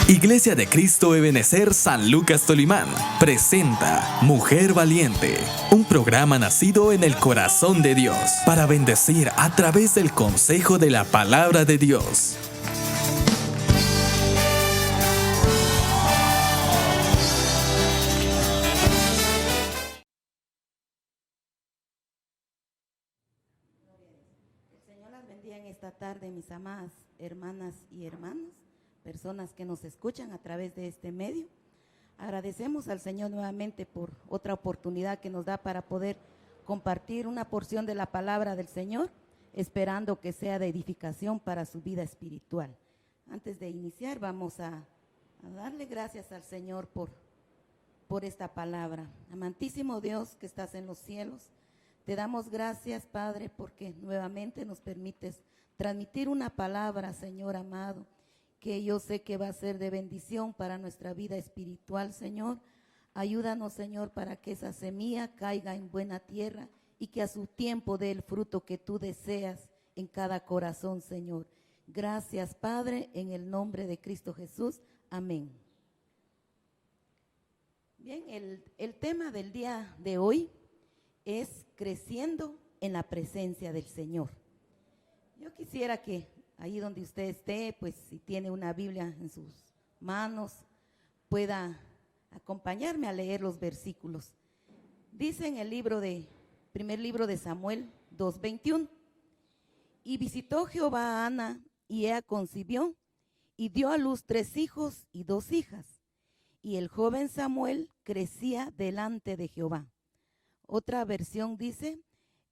Iglesia de Cristo Ebenecer San Lucas Tolimán presenta Mujer Valiente, un programa nacido en el corazón de Dios para bendecir a través del consejo de la palabra de Dios. El Señor las bendiga en esta tarde, mis amadas hermanas y hermanos, personas que nos escuchan a través de este medio. Agradecemos al Señor nuevamente por otra oportunidad que nos da para poder compartir una porción de la palabra del Señor, esperando que sea de edificación para su vida espiritual. Antes de iniciar, vamos a darle gracias al Señor por esta palabra. Amantísimo Dios que estás en los cielos, te damos gracias, Padre, porque nuevamente nos permites transmitir una palabra, Señor amado, que yo sé que va a ser de bendición para nuestra vida espiritual, Señor. Ayúdanos, Señor, para que esa semilla caiga en buena tierra y que a su tiempo dé el fruto que tú deseas en cada corazón, Señor. Gracias, Padre, en el nombre de Cristo Jesús. Amén. Bien, el tema del día de hoy es creciendo en la presencia del Señor. Yo quisiera que ahí donde usted esté, pues si tiene una Biblia en sus manos, pueda acompañarme a leer los versículos. Dice en el primer libro de Samuel 2:21, y visitó Jehová a Ana, y ella concibió, y dio a luz 3 hijos y 2 hijas, y el joven Samuel crecía delante de Jehová. Otra versión dice: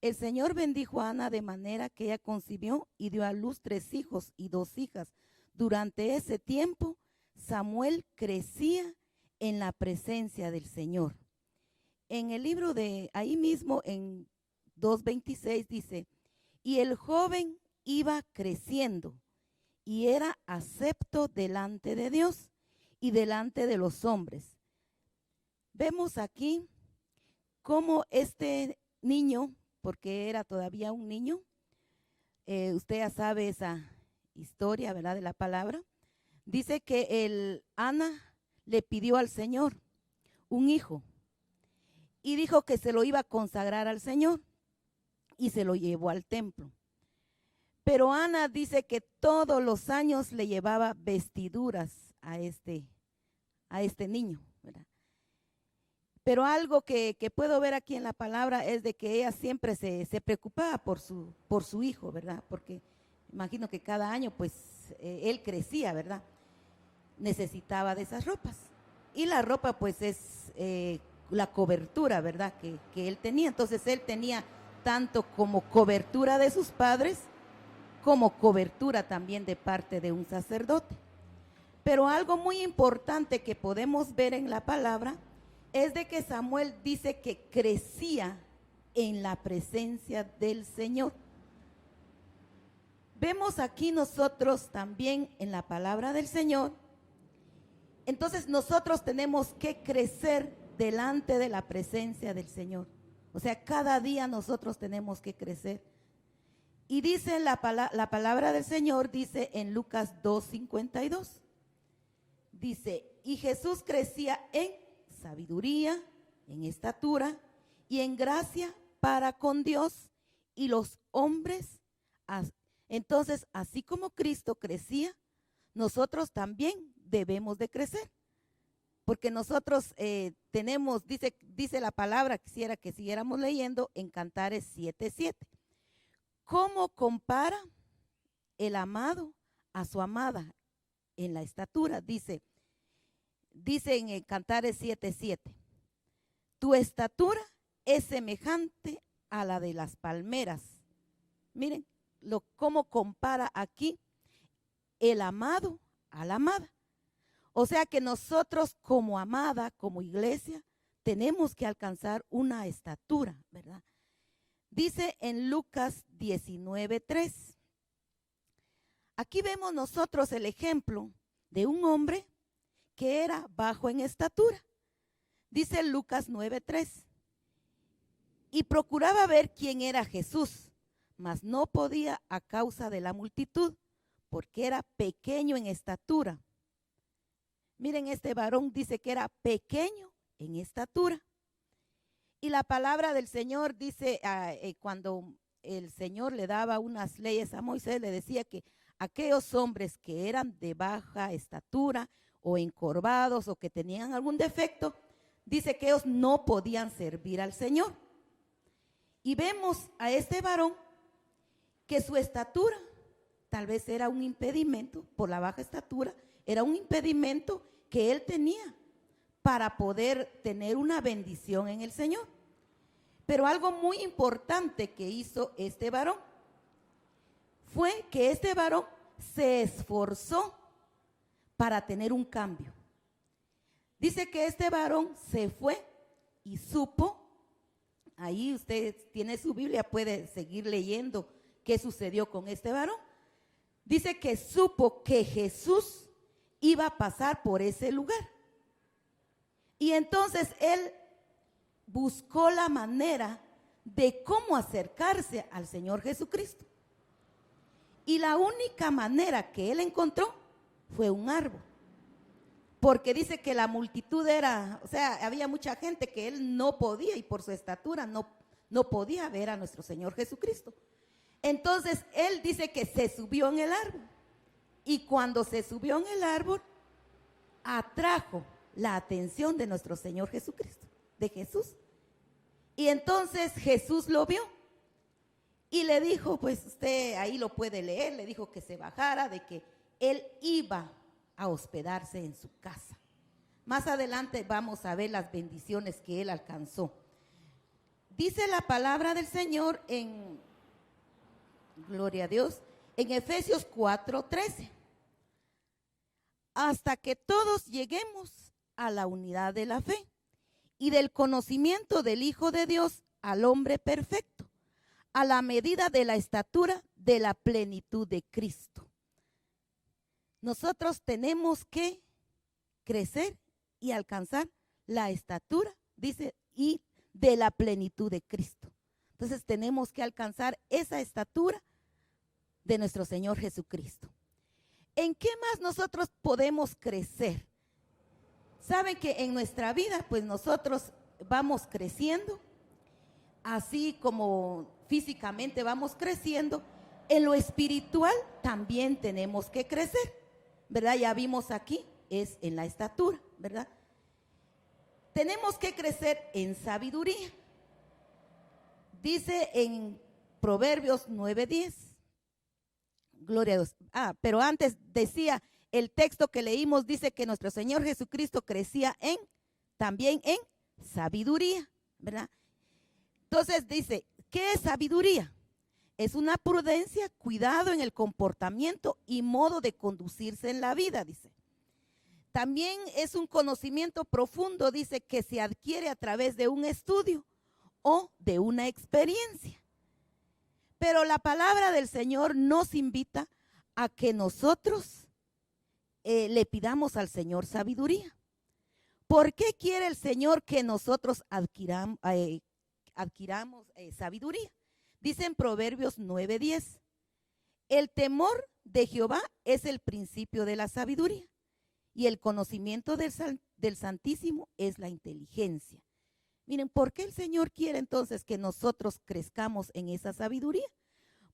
el Señor bendijo a Ana de manera que ella concibió y dio a luz 3 hijos y 2 hijas. Durante ese tiempo, Samuel crecía en la presencia del Señor. En el libro ahí mismo, en 2:26 dice: y el joven iba creciendo y era acepto delante de Dios y delante de los hombres. Vemos aquí cómo este niño, porque era todavía un niño, usted ya sabe esa historia, ¿verdad?, de la palabra. Dice que Ana le pidió al Señor un hijo y dijo que se lo iba a consagrar al Señor y se lo llevó al templo. Pero Ana dice que todos los años le llevaba vestiduras a este niño, ¿verdad? Pero algo que puedo ver aquí en la palabra es de que ella siempre se preocupaba por su hijo, ¿verdad? Porque imagino que cada año pues él crecía, ¿verdad? Necesitaba de esas ropas. Y la ropa pues es la cobertura, ¿verdad? Que él tenía. Entonces él tenía tanto como cobertura de sus padres, como cobertura también de parte de un sacerdote. Pero algo muy importante que podemos ver en la palabra es de que Samuel dice que crecía en la presencia del Señor. Vemos aquí nosotros también en la palabra del Señor. Entonces nosotros tenemos que crecer delante de la presencia del Señor. O sea, cada día nosotros tenemos que crecer. Y dice la palabra del Señor, dice en Lucas 2:52. Dice: y Jesús crecía en sabiduría, en estatura y en gracia para con Dios y los hombres. Entonces, así como Cristo crecía, nosotros también debemos de crecer, porque nosotros tenemos, dice la palabra, quisiera que siguiéramos leyendo en Cantares 7:7. ¿Cómo compara el amado a su amada en la estatura? Dice en el Cantares 7:7, tu estatura es semejante a la de las palmeras. Miren cómo compara aquí el amado a la amada. O sea que nosotros como amada, como iglesia, tenemos que alcanzar una estatura, ¿verdad? Dice en Lucas 19:3. Aquí vemos nosotros el ejemplo de un hombre que era bajo en estatura. Dice Lucas 9:3. Y procuraba ver quién era Jesús, mas no podía a causa de la multitud, porque era pequeño en estatura. Miren, este varón dice que era pequeño en estatura. Y la palabra del Señor dice, cuando el Señor le daba unas leyes a Moisés, le decía que aquellos hombres que eran de baja estatura o encorvados o que tenían algún defecto, dice que ellos no podían servir al Señor. Y vemos a este varón que su estatura tal vez era un impedimento, por la baja estatura, era un impedimento que él tenía para poder tener una bendición en el Señor. Pero algo muy importante que hizo este varón fue que este varón se esforzó para tener un cambio. Dice que este varón se fue y supo, ahí usted tiene su Biblia, puede seguir leyendo qué sucedió con este varón. Dice que supo que Jesús iba a pasar por ese lugar. Y entonces él buscó la manera de cómo acercarse al Señor Jesucristo. Y la única manera que él encontró fue un árbol. Porque dice que la multitud era, o sea, había mucha gente que él no podía y por su estatura no podía ver a nuestro Señor Jesucristo. Entonces él dice que se subió en el árbol. Y cuando se subió en el árbol, atrajo la atención de nuestro Señor Jesucristo, de Jesús. Y entonces Jesús lo vio y le dijo, pues usted ahí lo puede leer, le dijo que se bajara, de que él iba a hospedarse en su casa. Más adelante vamos a ver las bendiciones que él alcanzó. Dice la palabra del Señor en, gloria a Dios, en Efesios 4:13. Hasta que todos lleguemos a la unidad de la fe y del conocimiento del Hijo de Dios, al hombre perfecto, a la medida de la estatura de la plenitud de Cristo. Nosotros tenemos que crecer y alcanzar la estatura, dice, y de la plenitud de Cristo. Entonces tenemos que alcanzar esa estatura de nuestro Señor Jesucristo. ¿En qué más nosotros podemos crecer? Saben que en nuestra vida, pues nosotros vamos creciendo, así como físicamente vamos creciendo, en lo espiritual también tenemos que crecer, ¿verdad? Ya vimos aquí, es en la estatura, ¿verdad? Tenemos que crecer en sabiduría. Dice en Proverbios 9:10. Gloria a Dios. Pero antes decía, el texto que leímos dice que nuestro Señor Jesucristo crecía también en sabiduría, ¿verdad? Entonces dice, ¿qué es sabiduría? Es una prudencia, cuidado en el comportamiento y modo de conducirse en la vida, dice. También es un conocimiento profundo, dice, que se adquiere a través de un estudio o de una experiencia. Pero la palabra del Señor nos invita a que nosotros le pidamos al Señor sabiduría. ¿Por qué quiere el Señor que nosotros adquiramos sabiduría? Dice en Proverbios 9:10, el temor de Jehová es el principio de la sabiduría y el conocimiento del Santísimo es la inteligencia. Miren, ¿por qué el Señor quiere entonces que nosotros crezcamos en esa sabiduría?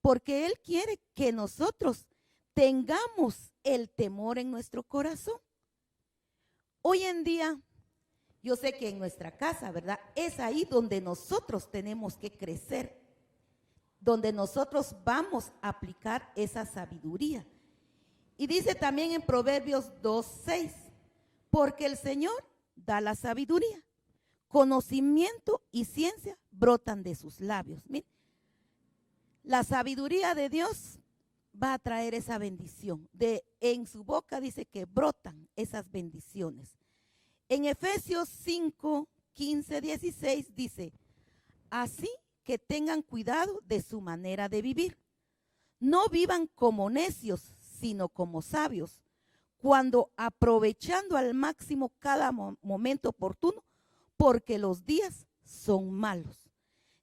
Porque Él quiere que nosotros tengamos el temor en nuestro corazón. Hoy en día, yo sé que en nuestra casa, ¿verdad? Es ahí donde nosotros tenemos que crecer, donde nosotros vamos a aplicar esa sabiduría. Y dice también en Proverbios 2:6, porque el Señor da la sabiduría, conocimiento y ciencia brotan de sus labios. Miren, la sabiduría de Dios va a traer esa bendición. En su boca dice que brotan esas bendiciones. En Efesios 5:15-16 dice, así que tengan cuidado de su manera de vivir. No vivan como necios, sino como sabios, cuando aprovechando al máximo cada momento oportuno, porque los días son malos.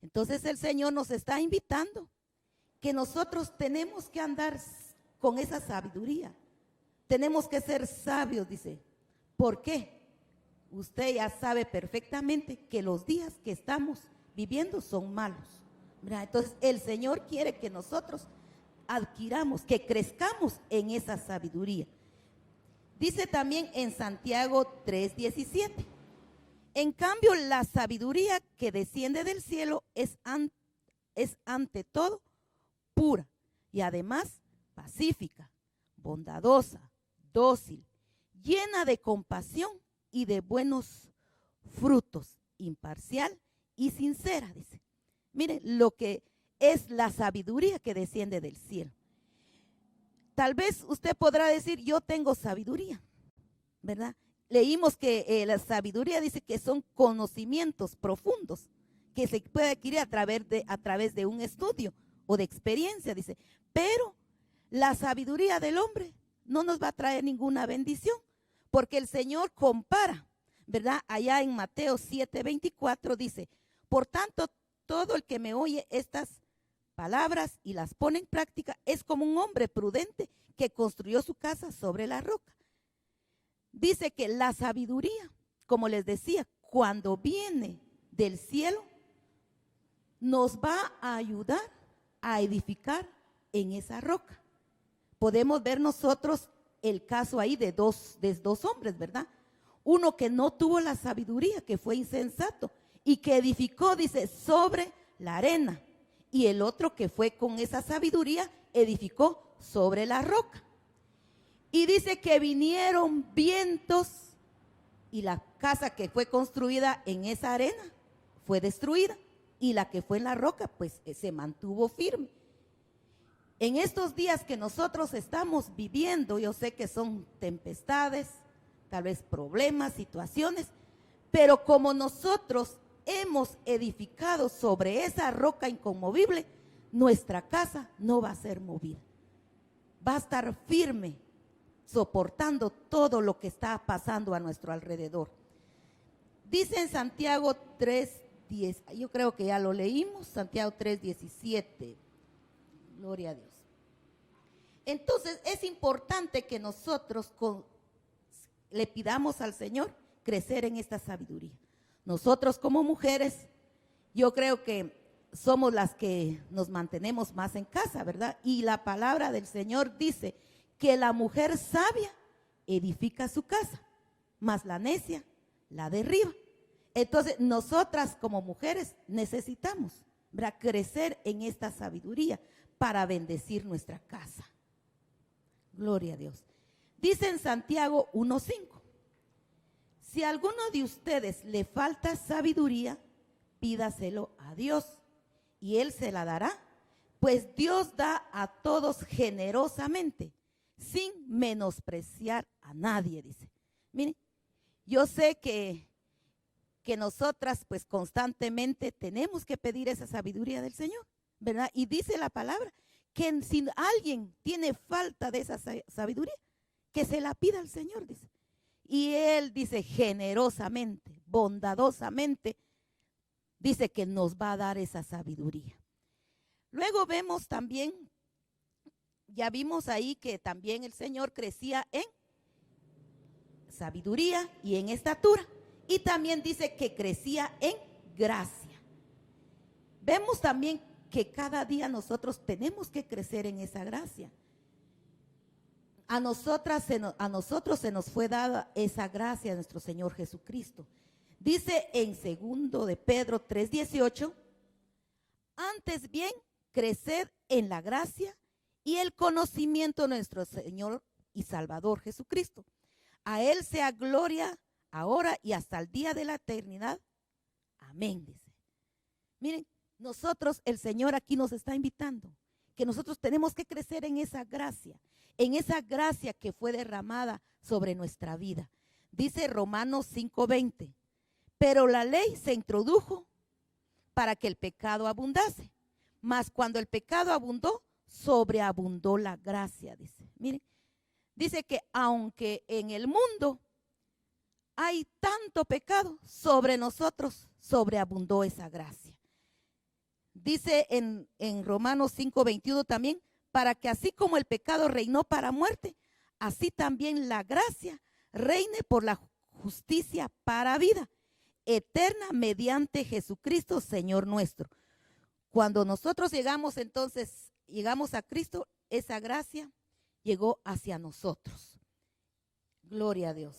Entonces el Señor nos está invitando que nosotros tenemos que andar con esa sabiduría. Tenemos que ser sabios, dice, ¿Por qué? Usted ya sabe perfectamente que los días que estamos viviendo son malos, ¿verdad? Entonces el Señor quiere que nosotros adquiramos, que crezcamos en esa sabiduría. Dice también en Santiago 3:17, en cambio la sabiduría que desciende del cielo es ante todo pura y además pacífica, bondadosa, dócil, llena de compasión y de buenos frutos, imparcial y sincera, dice. Miren lo que es la sabiduría que desciende del cielo. Tal vez usted podrá decir, yo tengo sabiduría, ¿verdad? Leímos que la sabiduría dice que son conocimientos profundos que se puede adquirir a través de un estudio o de experiencia, dice. Pero la sabiduría del hombre no nos va a traer ninguna bendición, porque el Señor compara, ¿verdad? Allá en Mateo 7:24 dice, por tanto, todo el que me oye estas palabras y las pone en práctica es como un hombre prudente que construyó su casa sobre la roca. Dice que la sabiduría, como les decía, cuando viene del cielo, nos va a ayudar a edificar en esa roca. Podemos ver nosotros el caso ahí de dos hombres, ¿verdad? Uno que no tuvo la sabiduría, que fue insensato y que edificó, dice, sobre la arena. Y el otro que fue con esa sabiduría, edificó sobre la roca. Y dice que vinieron vientos y la casa que fue construida en esa arena fue destruida. Y la que fue en la roca, pues se mantuvo firme. En estos días que nosotros estamos viviendo, yo sé que son tempestades, tal vez problemas, situaciones, pero como nosotros hemos edificado sobre esa roca inconmovible, nuestra casa no va a ser movida. Va a estar firme, soportando todo lo que está pasando a nuestro alrededor. Dice en Santiago 3:10, yo creo que ya lo leímos, Santiago 3:17. Gloria a Dios. Entonces es importante que nosotros le pidamos al Señor crecer en esta sabiduría. Nosotros como mujeres, yo creo que somos las que nos mantenemos más en casa, ¿verdad? Y la palabra del Señor dice que la mujer sabia edifica su casa, mas la necia la derriba. Entonces nosotras como mujeres necesitamos, ¿verdad?, crecer en esta sabiduría para bendecir nuestra casa. Gloria a Dios. Dice en Santiago 1:5, si a alguno de ustedes le falta sabiduría, pídaselo a Dios y Él se la dará, pues Dios da a todos generosamente, sin menospreciar a nadie, dice. Miren, yo sé que nosotras pues constantemente tenemos que pedir esa sabiduría del Señor, ¿verdad? Y dice la palabra que si alguien tiene falta de esa sabiduría, que se la pida al Señor, dice. Y Él dice generosamente, bondadosamente, dice que nos va a dar esa sabiduría. Luego vemos también, ya vimos ahí que también el Señor crecía en sabiduría y en estatura. Y también dice que crecía en gracia. Vemos también que cada día nosotros tenemos que crecer en esa gracia. A nosotros se nos fue dada esa gracia de nuestro Señor Jesucristo. Dice en 2 de Pedro 3:18, antes bien, creced en la gracia y el conocimiento de nuestro Señor y Salvador Jesucristo. A Él sea gloria ahora y hasta el día de la eternidad. Amén, dice. Miren, nosotros, el Señor aquí nos está invitando, que nosotros tenemos que crecer en esa gracia que fue derramada sobre nuestra vida. Dice Romanos 5:20, pero la ley se introdujo para que el pecado abundase, mas cuando el pecado abundó, sobreabundó la gracia, dice. Miren, dice que aunque en el mundo hay tanto pecado, sobre nosotros sobreabundó esa gracia. Dice en Romanos 5:21 también, para que así como el pecado reinó para muerte, así también la gracia reine por la justicia para vida eterna mediante Jesucristo, Señor nuestro. Cuando nosotros llegamos a Cristo, esa gracia llegó hacia nosotros. Gloria a Dios.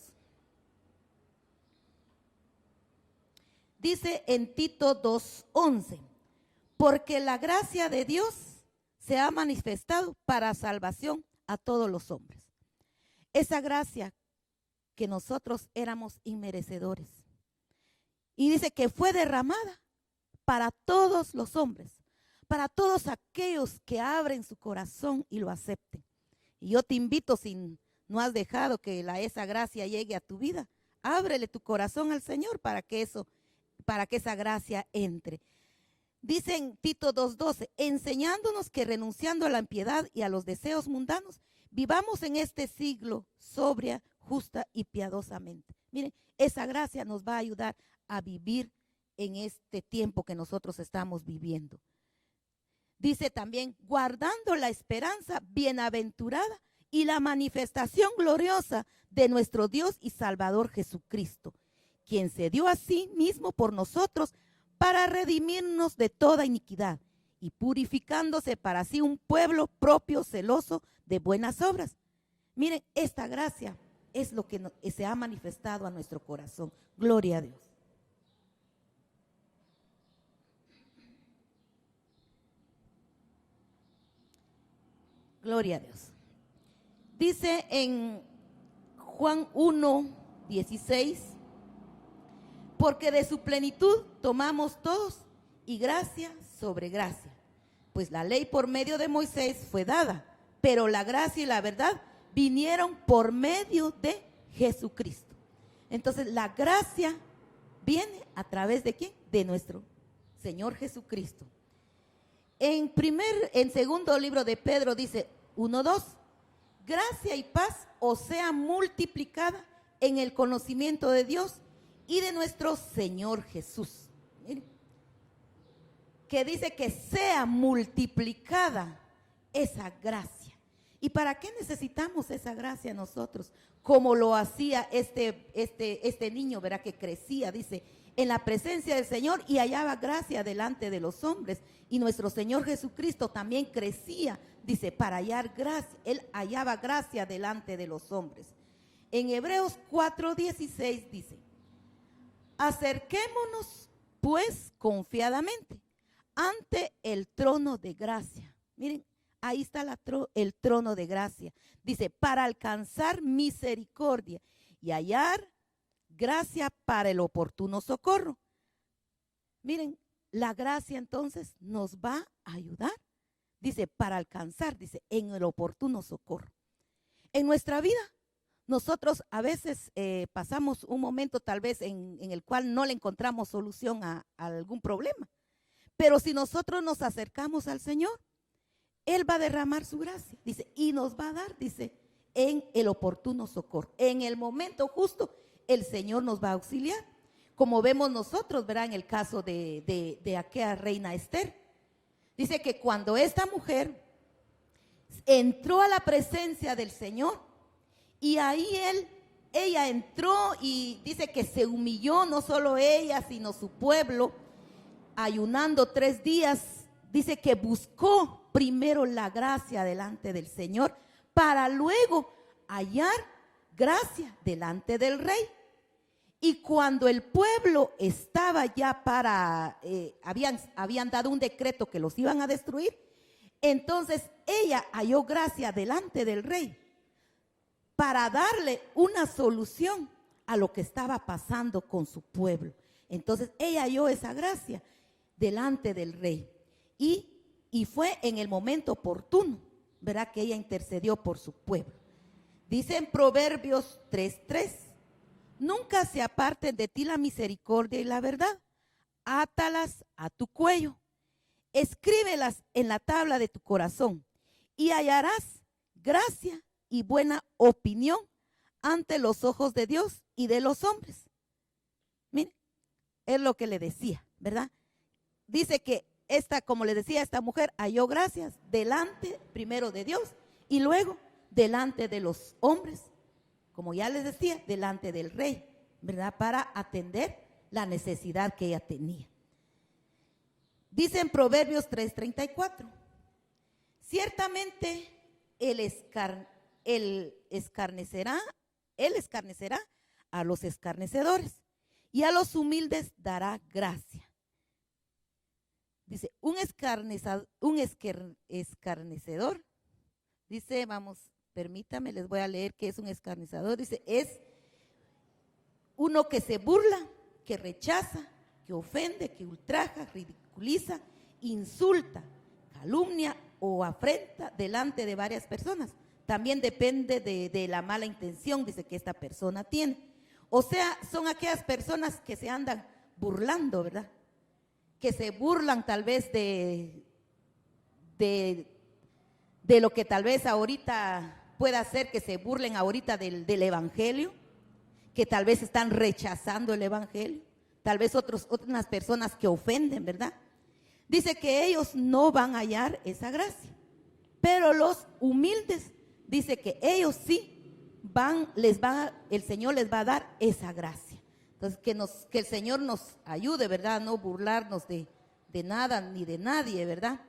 Dice en Tito 2:11, porque la gracia de Dios se ha manifestado para salvación a todos los hombres. Esa gracia que nosotros éramos inmerecedores. Y dice que fue derramada para todos los hombres, para todos aquellos que abren su corazón y lo acepten. Y yo te invito, si no has dejado que esa gracia llegue a tu vida, ábrele tu corazón al Señor para que esa gracia entre. Dice en Tito 2:12, enseñándonos que renunciando a la impiedad y a los deseos mundanos, vivamos en este siglo sobria, justa y piadosamente. Miren, esa gracia nos va a ayudar a vivir en este tiempo que nosotros estamos viviendo. Dice también, guardando la esperanza bienaventurada y la manifestación gloriosa de nuestro Dios y Salvador Jesucristo, quien se dio a sí mismo por nosotros para redimirnos de toda iniquidad y purificándose para sí un pueblo propio, celoso de buenas obras. Miren, esta gracia es lo que se ha manifestado a nuestro corazón. Gloria a Dios. Gloria a Dios. Dice en Juan 1:16, porque de su plenitud tomamos todos y gracia sobre gracia. Pues la ley por medio de Moisés fue dada, pero la gracia y la verdad vinieron por medio de Jesucristo. Entonces la gracia viene a través de ¿quién? De nuestro Señor Jesucristo. En segundo libro de Pedro dice 1:2, gracia y paz os sea multiplicada en el conocimiento de Dios y de nuestro Señor Jesús. Miren, que dice que sea multiplicada esa gracia. ¿Y para qué necesitamos esa gracia nosotros? Como lo hacía este niño, ¿verdad? Que crecía, dice, en la presencia del Señor y hallaba gracia delante de los hombres. Y nuestro Señor Jesucristo también crecía, dice, para hallar gracia. Él hallaba gracia delante de los hombres. En Hebreos 4:16 dice, acerquémonos pues confiadamente ante el trono de gracia. Miren, ahí está el trono de gracia. Dice, para alcanzar misericordia y hallar gracia para el oportuno socorro. Miren, la gracia entonces nos va a ayudar. Dice, para alcanzar, dice, en el oportuno socorro. En nuestra vida, nosotros a veces pasamos un momento tal vez en el cual no le encontramos solución a algún problema. Pero si nosotros nos acercamos al Señor, Él va a derramar su gracia, dice, y nos va a dar, dice, en el oportuno socorro. En el momento justo, el Señor nos va a auxiliar. Como vemos nosotros, ¿verdad? En el caso de aquella reina Esther. Dice que cuando esta mujer entró a la presencia del Señor, y ahí ella entró y dice que se humilló, no solo ella, sino su pueblo, ayunando 3 días, dice que buscó primero la gracia delante del Señor para luego hallar gracia delante del rey. Y cuando el pueblo estaba ya habían dado un decreto que los iban a destruir, entonces ella halló gracia delante del rey para darle una solución a lo que estaba pasando con su pueblo. Entonces ella halló esa gracia delante del rey y fue en el momento oportuno, ¿verdad? Que ella intercedió por su pueblo. Dice en Proverbios 3:3, nunca se aparten de ti la misericordia y la verdad, átalas a tu cuello, escríbelas en la tabla de tu corazón y hallarás gracia y buena opinión ante los ojos de Dios y de los hombres. Miren, es lo que le decía, ¿verdad? Dice que como le decía, esta mujer halló gracias delante primero de Dios y luego delante de los hombres como ya les decía, delante del rey, ¿verdad? Para atender la necesidad que ella tenía. Dice en Proverbios 3:34, ciertamente él escarnecerá a los escarnecedores y a los humildes dará gracia. Dice, un escarnecedor, dice, permítame, les voy a leer qué es un escarnecedor. Dice, es uno que se burla, que rechaza, que ofende, que ultraja, ridiculiza, insulta, calumnia o afrenta delante de varias personas. También depende de la mala intención, dice, que esta persona tiene. O sea, son aquellas personas que se andan burlando, ¿verdad? Que se burlan tal vez de lo que tal vez ahorita pueda ser, que se burlen ahorita del evangelio, que tal vez están rechazando el evangelio, tal vez otras personas que ofenden, ¿verdad? Dice que ellos no van a hallar esa gracia, pero los humildes, dice que ellos sí el Señor les va a dar esa gracia. Entonces, que el Señor nos ayude, ¿verdad? No burlarnos de nada ni de nadie, ¿verdad?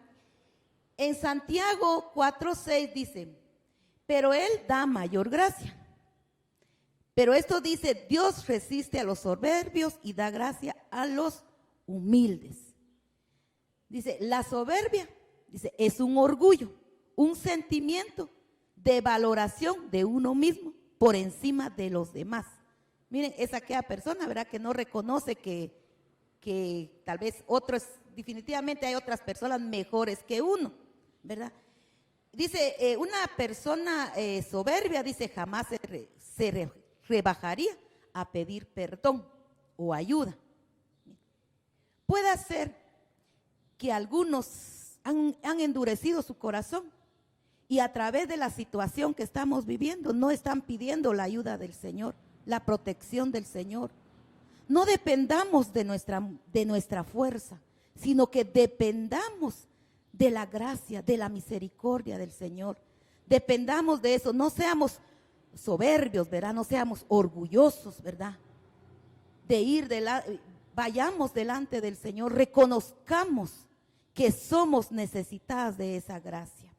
En Santiago 4:6 dice, pero Él da mayor gracia. Pero esto dice, Dios resiste a los soberbios y da gracia a los humildes. Dice, la soberbia, dice, es un orgullo, un sentimiento de valoración de uno mismo por encima de los demás. Miren, es aquella persona, ¿verdad?, que no reconoce que tal vez definitivamente hay otras personas mejores que uno, ¿verdad? Dice, una persona soberbia, dice, jamás se rebajaría a pedir perdón o ayuda. Puede ser que algunos han endurecido su corazón y a través de la situación que estamos viviendo no están pidiendo la ayuda del Señor, la protección del Señor. No dependamos de nuestra fuerza, sino que dependamos de la gracia, de la misericordia del Señor. Dependamos de eso, no seamos soberbios, ¿verdad? No seamos orgullosos, ¿verdad? Vayamos delante del Señor, reconozcamos que somos necesitadas de esa gracia.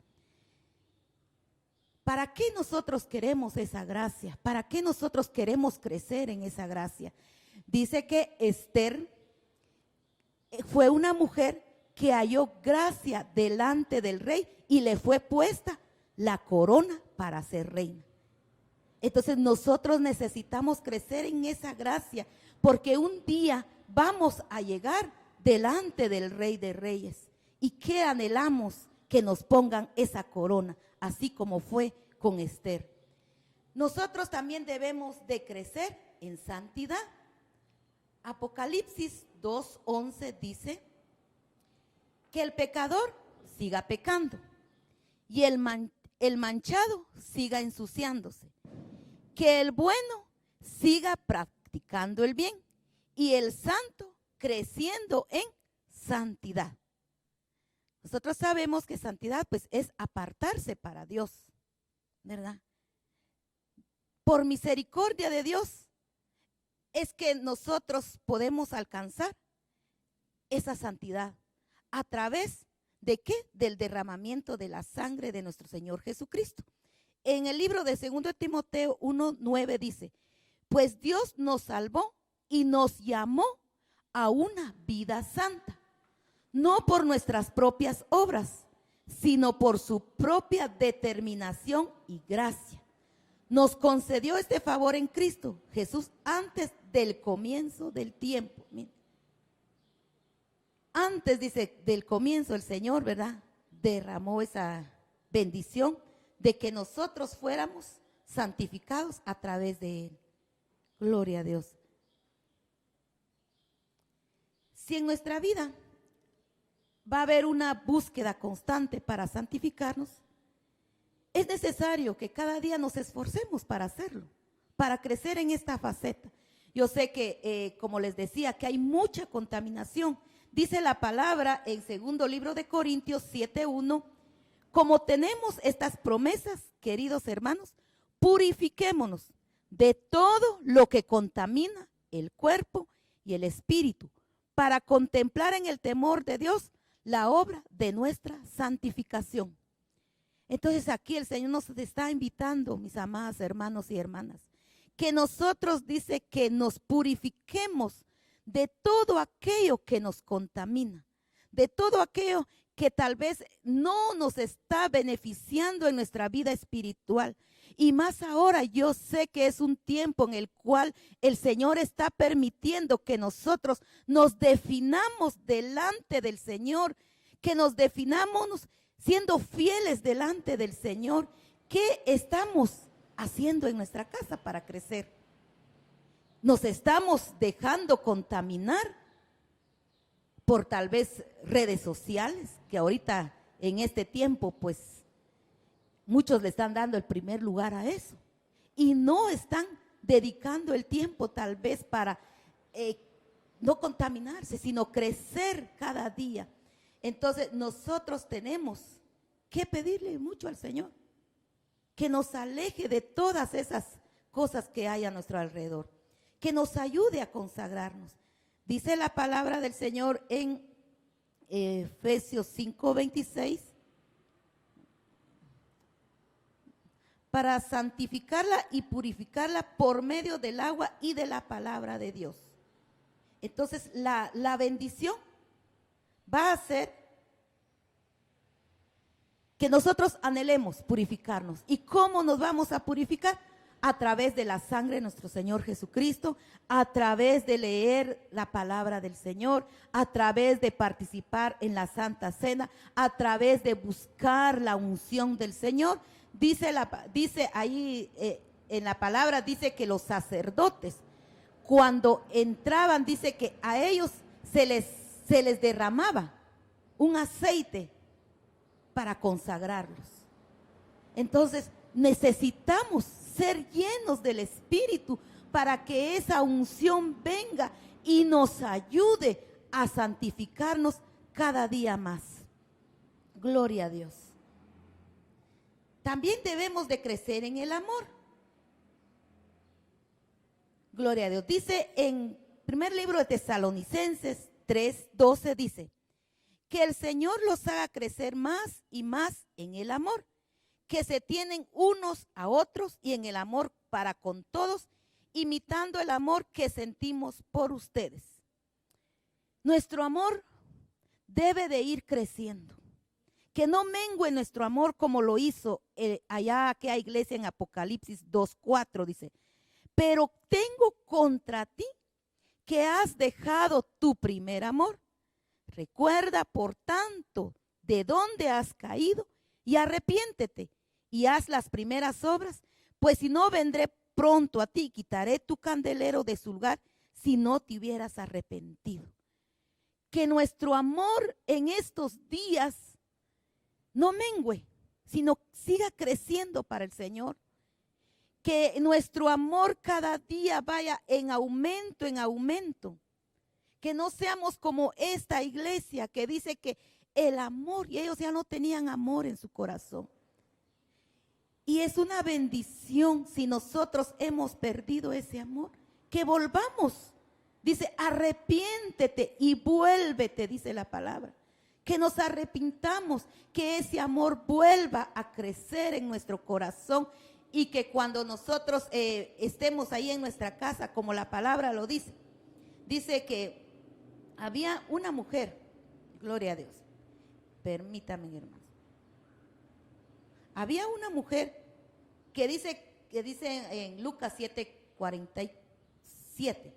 ¿Para qué nosotros queremos esa gracia? ¿Para qué nosotros queremos crecer en esa gracia? Dice que Esther fue una mujer que halló gracia delante del rey y le fue puesta la corona para ser reina. Entonces nosotros necesitamos crecer en esa gracia, porque un día vamos a llegar delante del Rey de Reyes. ¿Y qué anhelamos? Que nos pongan esa corona, así como fue con Esther. Nosotros también debemos de crecer en santidad. Apocalipsis 2:11 dice que el pecador siga pecando y el manchado siga ensuciándose, que el bueno siga practicando el bien y el santo creciendo en santidad. Nosotros sabemos que santidad pues es apartarse para Dios, ¿verdad? Por misericordia de Dios es que nosotros podemos alcanzar esa santidad. ¿A través de qué? Del derramamiento de la sangre de nuestro Señor Jesucristo. En el libro de 2 Timoteo 1:9 dice, pues Dios nos salvó y nos llamó a una vida santa, no por nuestras propias obras, sino por su propia determinación y gracia. Nos concedió este favor en Cristo Jesús antes del comienzo del tiempo. Miren. Antes, dice, del comienzo el Señor, ¿verdad?, derramó esa bendición de que nosotros fuéramos santificados a través de Él. Gloria a Dios. Si en nuestra vida va a haber una búsqueda constante para santificarnos, es necesario que cada día nos esforcemos para hacerlo, para crecer en esta faceta. Yo sé que, como les decía, que hay mucha contaminación. Dice la palabra en 2 libro de Corintios 7:1, como tenemos estas promesas, queridos hermanos, purifiquémonos de todo lo que contamina el cuerpo y el espíritu, para contemplar en el temor de Dios la obra de nuestra santificación. Entonces aquí el Señor nos está invitando, mis amadas hermanos y hermanas, que nosotros dice que nos purifiquemos de todo aquello que nos contamina, de todo aquello que tal vez no nos está beneficiando en nuestra vida espiritual. Y más ahora yo sé que es un tiempo en el cual el Señor está permitiendo que nosotros nos definamos delante del Señor, que nos definamos siendo fieles delante del Señor. ¿Qué estamos haciendo en nuestra casa para crecer? ¿Nos estamos dejando contaminar por tal vez redes sociales, que ahorita en este tiempo pues muchos le están dando el primer lugar a eso y no están dedicando el tiempo tal vez para no contaminarse, sino crecer cada día? Entonces nosotros tenemos que pedirle mucho al Señor que nos aleje de todas esas cosas que hay a nuestro alrededor, que nos ayude a consagrarnos. Dice la palabra del Señor en Efesios 5:26, para santificarla y purificarla por medio del agua y de la palabra de Dios. Entonces la bendición va a ser que nosotros anhelemos purificarnos. ¿Y cómo nos vamos a purificar? A través de la sangre de nuestro Señor Jesucristo, a través de leer la palabra del Señor, a través de participar en la Santa Cena, a través de buscar la unción del Señor. Dice ahí en la palabra, dice que los sacerdotes, cuando entraban, dice que a ellos se les derramaba un aceite para consagrarlos. Entonces necesitamos ser llenos del Espíritu para que esa unción venga y nos ayude a santificarnos cada día más. Gloria a Dios. También debemos de crecer en el amor. Gloria a Dios. Dice en primer libro de Tesalonicenses 3:12, dice que el Señor los haga crecer más y más en el amor, que se tienen unos a otros y en el amor para con todos, imitando el amor que sentimos por ustedes. Nuestro amor debe de ir creciendo, que no mengue nuestro amor como lo hizo allá aquella iglesia en Apocalipsis 2:4, dice, pero tengo contra ti que has dejado tu primer amor. Recuerda, por tanto, de dónde has caído y arrepiéntete y haz las primeras obras, pues si no, vendré pronto a ti y quitaré tu candelero de su lugar si no te hubieras arrepentido. Que nuestro amor en estos días no mengüe, sino siga creciendo para el Señor. Que nuestro amor cada día vaya en aumento, en aumento. Que no seamos como esta iglesia que dice que el amor, y ellos ya no tenían amor en su corazón. Y es una bendición si nosotros hemos perdido ese amor, que volvamos. Dice, arrepiéntete y vuélvete, dice la palabra. Que nos arrepintamos, que ese amor vuelva a crecer en nuestro corazón y que cuando nosotros estemos ahí en nuestra casa, como la palabra lo dice, dice que había una mujer, gloria a Dios, permítame, hermanos. Había una mujer que dice en Lucas 7:47,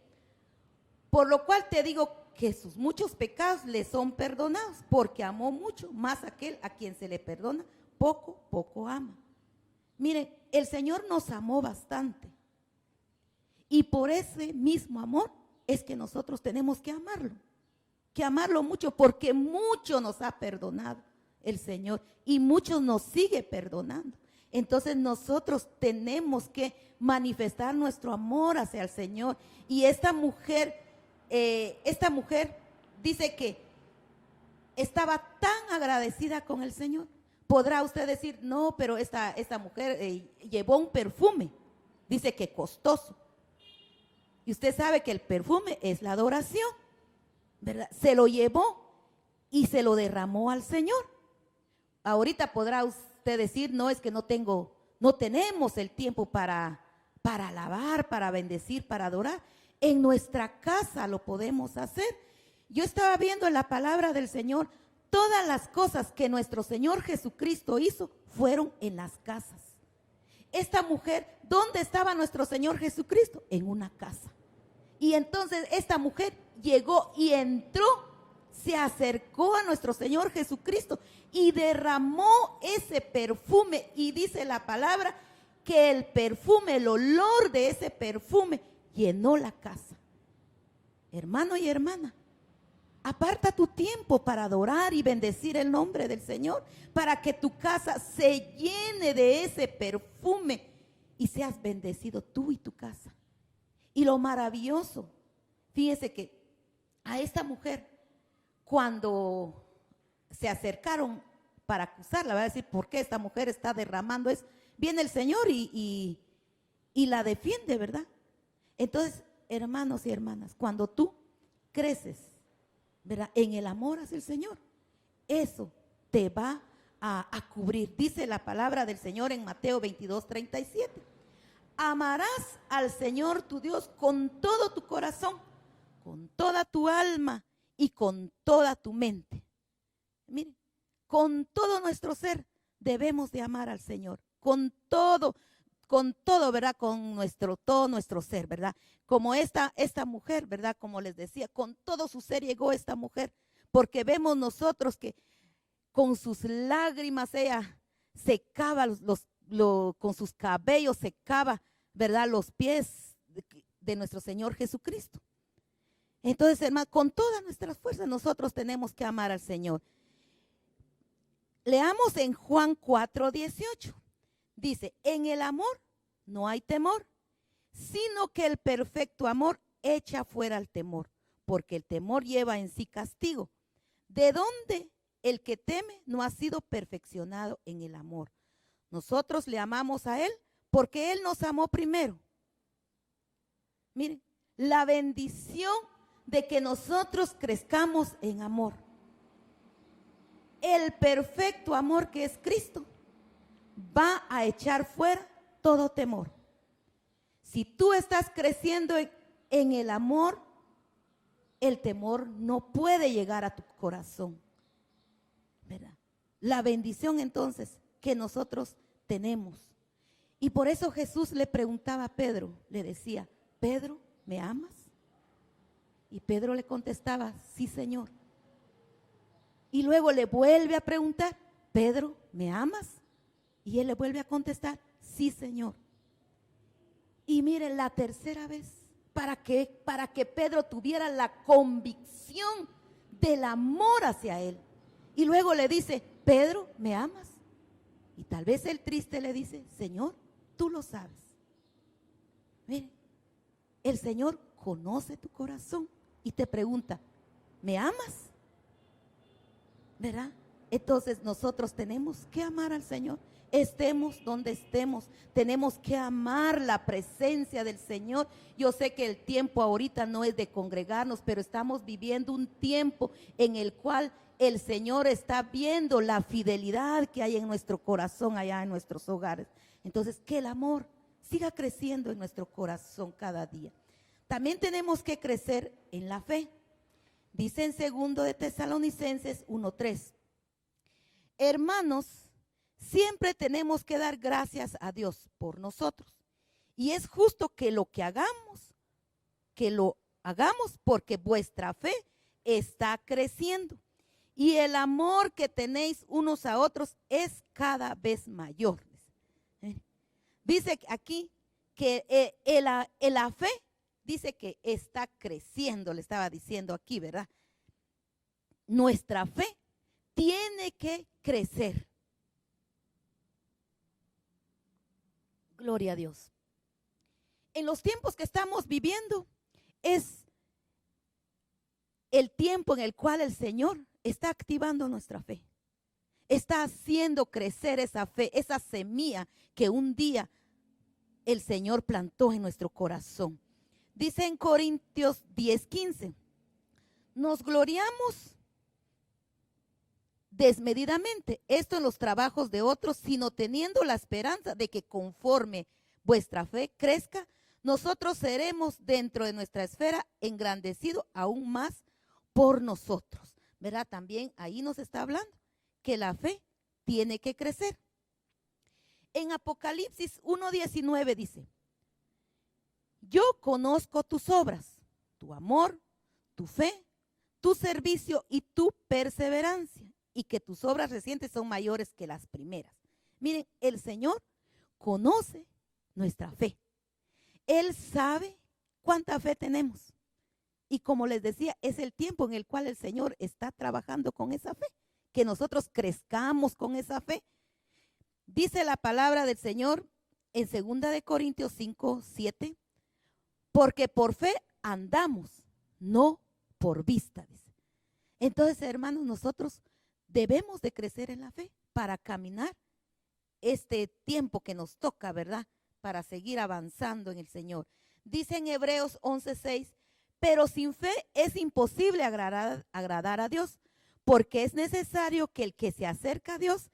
por lo cual te digo que sus muchos pecados le son perdonados, porque amó mucho, más aquel a quien se le perdona, poco ama. Miren, el Señor nos amó bastante, y por ese mismo amor es que nosotros tenemos que amarlo mucho, porque mucho nos ha perdonado el Señor y mucho nos sigue perdonando. Entonces nosotros tenemos que manifestar nuestro amor hacia el Señor. Y esta mujer dice que estaba tan agradecida con el Señor. Podrá usted decir, no, pero esta mujer llevó un perfume. dice que costoso. Y usted sabe que el perfume es la adoración, ¿verdad? Se lo llevó y se lo derramó al Señor. Ahorita podrá usted decir, no, es que no tenemos el tiempo para alabar, para bendecir, para adorar. En nuestra casa lo podemos hacer. Yo estaba viendo en la palabra del Señor, todas las cosas que nuestro Señor Jesucristo hizo fueron en las casas. Esta mujer, ¿dónde estaba nuestro Señor Jesucristo? En una casa. Y entonces esta mujer llegó y entró, se acercó a nuestro Señor Jesucristo y derramó ese perfume. Y dice la palabra que el perfume, el olor de ese perfume llenó la casa. Hermano y hermana, aparta tu tiempo para adorar y bendecir el nombre del Señor, para que tu casa se llene de ese perfume y seas bendecido tú y tu casa. Y lo maravilloso, fíjese que a esta mujer, cuando se acercaron para acusarla, va a decir, ¿por qué esta mujer está derramando eso? Viene el Señor y la defiende, ¿verdad? Entonces, hermanos y hermanas, cuando tú creces, ¿verdad?, en el amor hacia el Señor, eso te va a cubrir. Dice la palabra del Señor en Mateo 22:37. Amarás al Señor tu Dios con todo tu corazón, con toda tu alma y con toda tu mente. Miren, con todo nuestro ser debemos de amar al Señor, con todo, ¿verdad? Con todo nuestro ser, ¿verdad? Como esta mujer, ¿verdad? Como les decía, con todo su ser llegó esta mujer, porque vemos nosotros que con sus lágrimas ella secaba con sus cabellos secaba, ¿verdad?, los pies de nuestro Señor Jesucristo. Entonces, hermano, con todas nuestras fuerzas nosotros tenemos que amar al Señor. Leamos en Juan 4:18. Dice, en el amor no hay temor, sino que el perfecto amor echa fuera el temor, porque el temor lleva en sí castigo. ¿De dónde el que teme no ha sido perfeccionado en el amor? Nosotros le amamos a Él porque Él nos amó primero. Miren, la bendición de que nosotros crezcamos en amor. El perfecto amor que es Cristo va a echar fuera todo temor. Si tú estás creciendo en el amor, el temor no puede llegar a tu corazón, ¿verdad? La bendición entonces que nosotros tenemos. Y por eso Jesús le preguntaba a Pedro, le decía, Pedro, ¿me amas? Y Pedro le contestaba, sí, Señor. Y luego le vuelve a preguntar, Pedro, ¿me amas? Y él le vuelve a contestar, sí, Señor. Y miren, la tercera vez, ¿para qué? Para que Pedro tuviera la convicción del amor hacia él. Y luego le dice, Pedro, ¿me amas? Y tal vez el triste le dice, Señor, tú lo sabes. Miren, el Señor conoce tu corazón y te pregunta, ¿me amas? ¿Verdad? Entonces nosotros tenemos que amar al Señor. Estemos donde estemos, tenemos que amar la presencia del Señor. Yo sé que el tiempo ahorita no es de congregarnos, pero estamos viviendo un tiempo en el cual el Señor está viendo la fidelidad que hay en nuestro corazón, allá en nuestros hogares. Entonces, que el amor siga creciendo en nuestro corazón cada día. También tenemos que crecer en la fe. Dice en 2 de Tesalonicenses 1:3, hermanos, siempre tenemos que dar gracias a Dios por nosotros. Y es justo que lo hagamos porque vuestra fe está creciendo. Y el amor que tenéis unos a otros es cada vez mayor. Dice aquí que la fe dice que está creciendo, le estaba diciendo aquí, ¿verdad? Nuestra fe tiene que crecer. Gloria a Dios. En los tiempos que estamos viviendo es el tiempo en el cual el Señor está activando nuestra fe. Está haciendo crecer esa fe, esa semilla que un día el Señor plantó en nuestro corazón. Dice en Corintios 10:15, nos gloriamos desmedidamente, esto en los trabajos de otros, sino teniendo la esperanza de que conforme vuestra fe crezca, nosotros seremos dentro de nuestra esfera engrandecidos aún más por nosotros. ¿Verdad? También ahí nos está hablando que la fe tiene que crecer. En Apocalipsis 1:19 dice, yo conozco tus obras, tu amor, tu fe, tu servicio y tu perseverancia, y que tus obras recientes son mayores que las primeras. Miren, el Señor conoce nuestra fe. Él sabe cuánta fe tenemos. Y como les decía, es el tiempo en el cual el Señor está trabajando con esa fe, que nosotros crezcamos con esa fe. Dice la palabra del Señor en 2 Corintios 5:7, porque por fe andamos, no por vista. Dice. Entonces, hermanos, nosotros debemos de crecer en la fe para caminar este tiempo que nos toca, ¿verdad? Para seguir avanzando en el Señor. Dice en Hebreos 11:6, pero sin fe es imposible agradar a Dios, porque es necesario que el que se acerca a Dios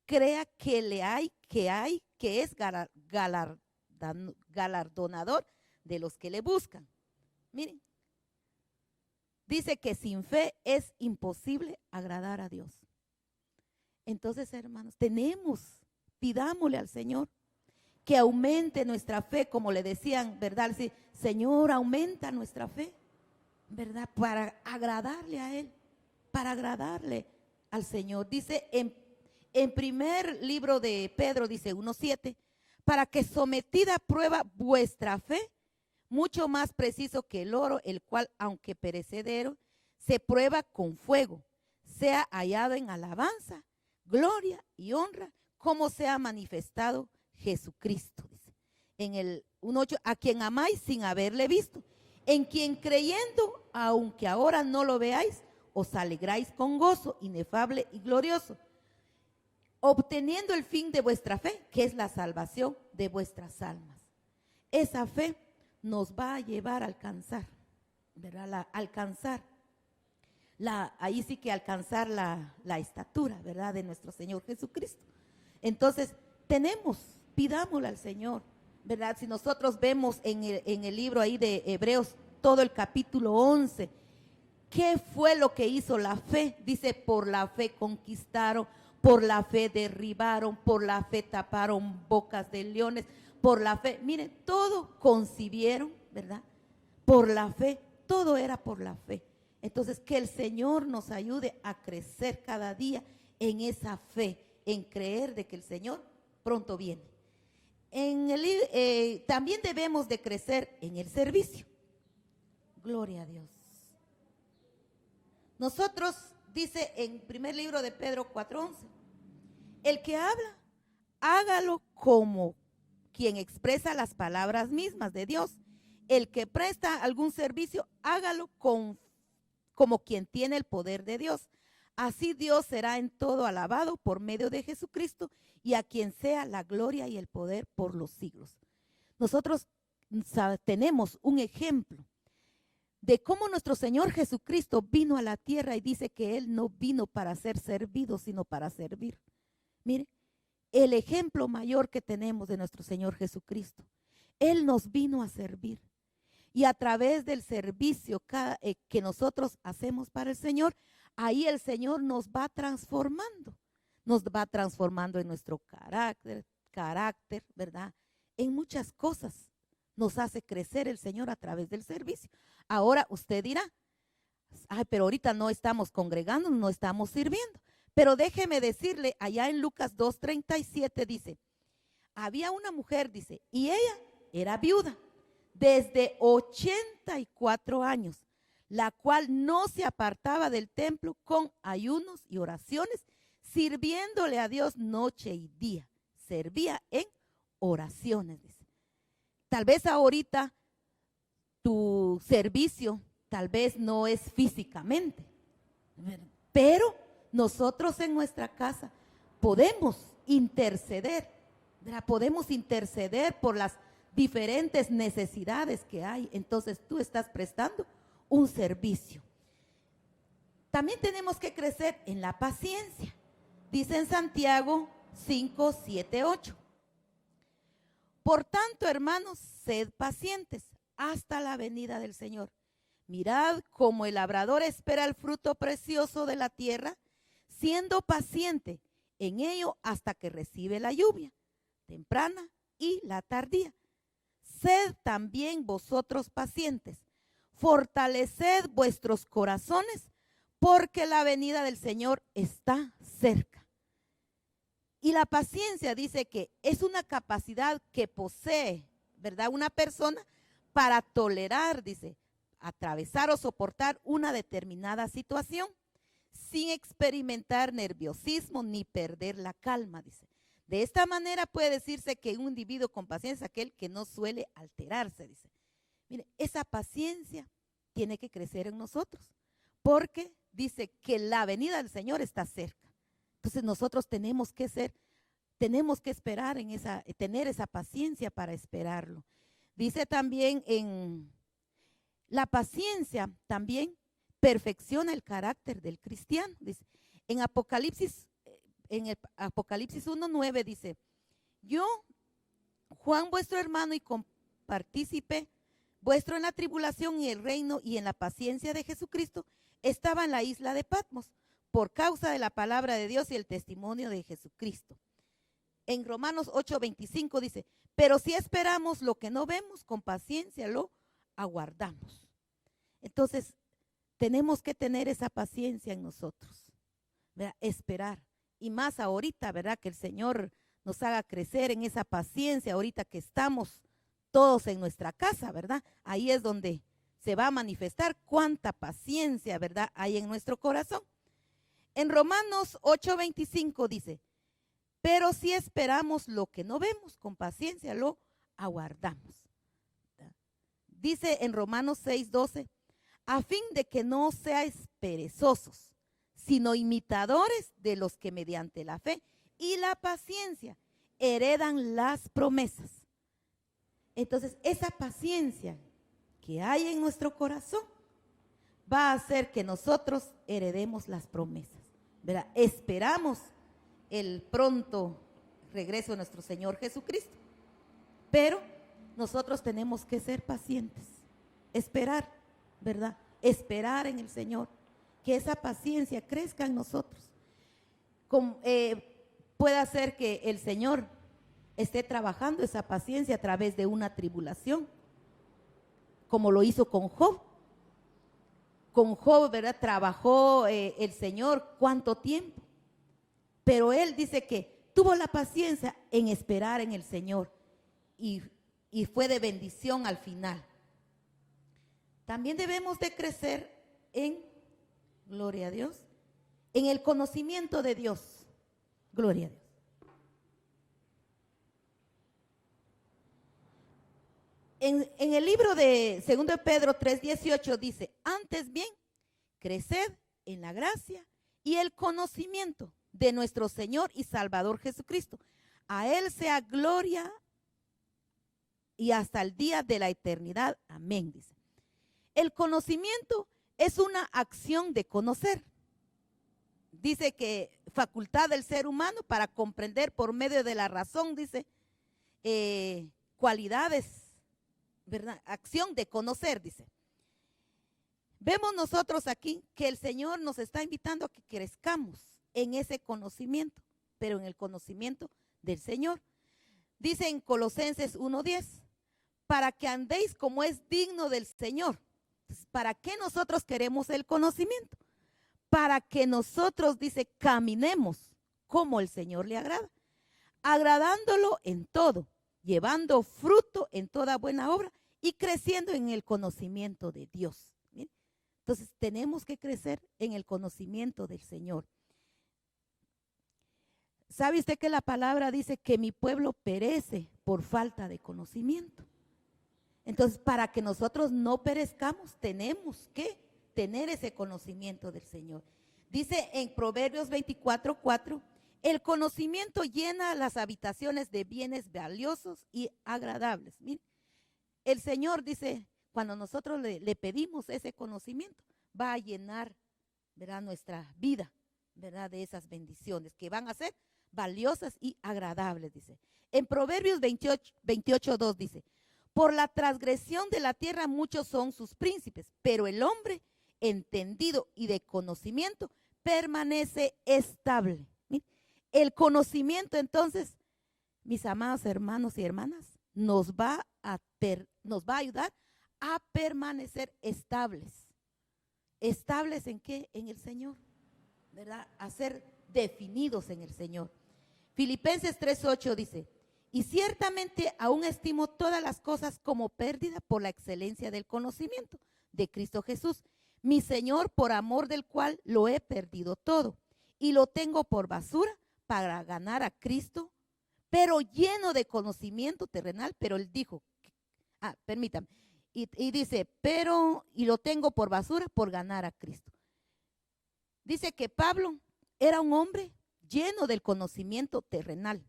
crea que es galardonador de los que le buscan. Miren, dice que sin fe es imposible agradar a Dios. Entonces, hermanos, pidámosle al Señor que aumente nuestra fe, como le decían, ¿verdad? Sí, Señor, aumenta nuestra fe, ¿verdad? Para agradarle a Él, para agradarle al Señor. Dice en primer libro de Pedro, dice 1:7, para que sometida a prueba vuestra fe, mucho más preciso que el oro, el cual, aunque perecedero, se prueba con fuego, sea hallado en alabanza, gloria y honra, como sea manifestado Jesucristo. Dice en el 1:8, a quien amáis sin haberle visto, en quien creyendo, aunque ahora no lo veáis, os alegráis con gozo inefable y glorioso, obteniendo el fin de vuestra fe, que es la salvación de vuestras almas. Esa fe nos va a llevar a alcanzar, ¿verdad? Ahí sí que alcanzar la estatura, ¿verdad? De nuestro Señor Jesucristo. Entonces, pidámosle al Señor, ¿verdad? Si nosotros vemos en el libro ahí de Hebreos, todo el capítulo 11, ¿qué fue lo que hizo la fe? Dice, por la fe conquistaron, por la fe derribaron, por la fe taparon bocas de leones, por la fe, miren, todo concibieron, ¿verdad? Por la fe, todo era por la fe. Entonces, que el Señor nos ayude a crecer cada día en esa fe, en creer de que el Señor pronto viene. También debemos de crecer en el servicio. Gloria a Dios. Nosotros, dice en primer libro de Pedro 4:11, el que habla, hágalo como quien expresa las palabras mismas de Dios. El que presta algún servicio, hágalo como quien tiene el poder de Dios. Así Dios será en todo alabado por medio de Jesucristo, y a quien sea la gloria y el poder por los siglos. Nosotros tenemos un ejemplo de cómo nuestro Señor Jesucristo vino a la tierra y dice que Él no vino para ser servido, sino para servir. Mire, el ejemplo mayor que tenemos de nuestro Señor Jesucristo. Él nos vino a servir. Y a través del servicio que nosotros hacemos para el Señor, ahí el Señor nos va transformando en nuestro carácter, ¿verdad? En muchas cosas nos hace crecer el Señor a través del servicio. Ahora usted dirá, ay, pero ahorita no estamos congregando, no estamos sirviendo. Pero déjeme decirle, allá en Lucas 2:37 dice, había una mujer, dice, y ella era viuda desde 84 años, la cual no se apartaba del templo con ayunos y oraciones, sirviéndole a Dios noche y día. Servía en oraciones, dice. Tal vez ahorita tu servicio tal vez no es físicamente, pero nosotros en nuestra casa podemos interceder, ¿verdad? Podemos interceder por las diferentes necesidades que hay. Entonces tú estás prestando un servicio. También tenemos que crecer en la paciencia. Dice en Santiago 5, 7, 8. Por tanto, hermanos, sed pacientes hasta la venida del Señor. Mirad cómo el labrador espera el fruto precioso de la tierra, siendo paciente en ello hasta que recibe la lluvia, temprana y la tardía. Sed también vosotros pacientes, fortaleced vuestros corazones, porque la venida del Señor está cerca. Y la paciencia dice que es una capacidad que posee, ¿verdad?, una persona para tolerar, dice, atravesar o soportar una determinada situación sin experimentar nerviosismo ni perder la calma, dice. De esta manera puede decirse que un individuo con paciencia es aquel que no suele alterarse, dice. Mire, esa paciencia tiene que crecer en nosotros, porque dice que la venida del Señor está cerca. Entonces nosotros tenemos que esperar tener esa paciencia para esperarlo. Dice también en la paciencia también perfecciona el carácter del cristiano. Dice, en el Apocalipsis 1:9 dice, yo, Juan, vuestro hermano y compartícipe vuestro en la tribulación y el reino y en la paciencia de Jesucristo, estaba en la isla de Patmos por causa de la palabra de Dios y el testimonio de Jesucristo. En Romanos 8:25 dice, pero si esperamos lo que no vemos, con paciencia lo aguardamos. Entonces, tenemos que tener esa paciencia en nosotros, ¿verdad? Esperar. Y más ahorita, ¿verdad? Que el Señor nos haga crecer en esa paciencia, ahorita que estamos todos en nuestra casa, ¿verdad? Ahí es donde se va a manifestar cuánta paciencia, ¿verdad?, hay en nuestro corazón. En Romanos 8:25 dice, pero si esperamos lo que no vemos, con paciencia lo aguardamos. Dice en Romanos 6:12, a fin de que no seáis perezosos, sino imitadores de los que mediante la fe y la paciencia heredan las promesas. Entonces, esa paciencia que hay en nuestro corazón va a hacer que nosotros heredemos las promesas, ¿verdad? Esperamos el pronto regreso de nuestro Señor Jesucristo, pero nosotros tenemos que ser pacientes, esperar, ¿verdad? Esperar en el Señor, que esa paciencia crezca en nosotros. Puede ser que el Señor esté trabajando esa paciencia a través de una tribulación, como lo hizo con Job. Con Job, ¿verdad?, trabajó el Señor cuánto tiempo, pero él dice que tuvo la paciencia en esperar en el Señor y fue de bendición al final. También debemos de crecer en, gloria a Dios, en el conocimiento de Dios. Gloria a Dios. En el libro de 2 de Pedro 3:18 dice, antes bien, creced en la gracia y el conocimiento de nuestro Señor y Salvador Jesucristo. A Él sea gloria y hasta el día de la eternidad. Amén, dice. El conocimiento es una acción de conocer. Dice que facultad del ser humano para comprender por medio de la razón, dice, cualidades, ¿verdad? Acción de conocer, dice. Vemos nosotros aquí que el Señor nos está invitando a que crezcamos en ese conocimiento, pero en el conocimiento del Señor. Dice en Colosenses 1:10, para que andéis como es digno del Señor. Entonces, ¿para qué nosotros queremos el conocimiento? Para que nosotros, dice, caminemos como el Señor le agrada, agradándolo en todo, llevando fruto en toda buena obra y creciendo en el conocimiento de Dios. ¿Bien? Entonces tenemos que crecer en el conocimiento del Señor. ¿Sabe usted que la palabra dice que mi pueblo perece por falta de conocimiento? Entonces, para que nosotros no perezcamos, tenemos que tener ese conocimiento del Señor. Dice en Proverbios 24:4, El conocimiento llena las habitaciones de bienes valiosos y agradables. Mire, el Señor dice, cuando nosotros le pedimos ese conocimiento, va a llenar, ¿verdad?, nuestra vida, ¿verdad?, de esas bendiciones que van a ser valiosas y agradables, dice. En Proverbios 28:2 dice, por la transgresión de la tierra muchos son sus príncipes, pero el hombre entendido y de conocimiento permanece estable. Mire, el conocimiento, entonces, mis amados hermanos y hermanas, nos va a ayudar a permanecer estables. ¿Estables en qué? En el Señor, ¿verdad? A ser definidos en el Señor. Filipenses 3:8 dice, y ciertamente aún estimo todas las cosas como pérdida por la excelencia del conocimiento de Cristo Jesús, mi Señor, por amor del cual lo he perdido todo y lo tengo por basura para ganar a Cristo, pero lleno de conocimiento terrenal. Pero él dijo, permítame, y dice, y lo tengo por basura por ganar a Cristo. Dice que Pablo era un hombre lleno del conocimiento terrenal.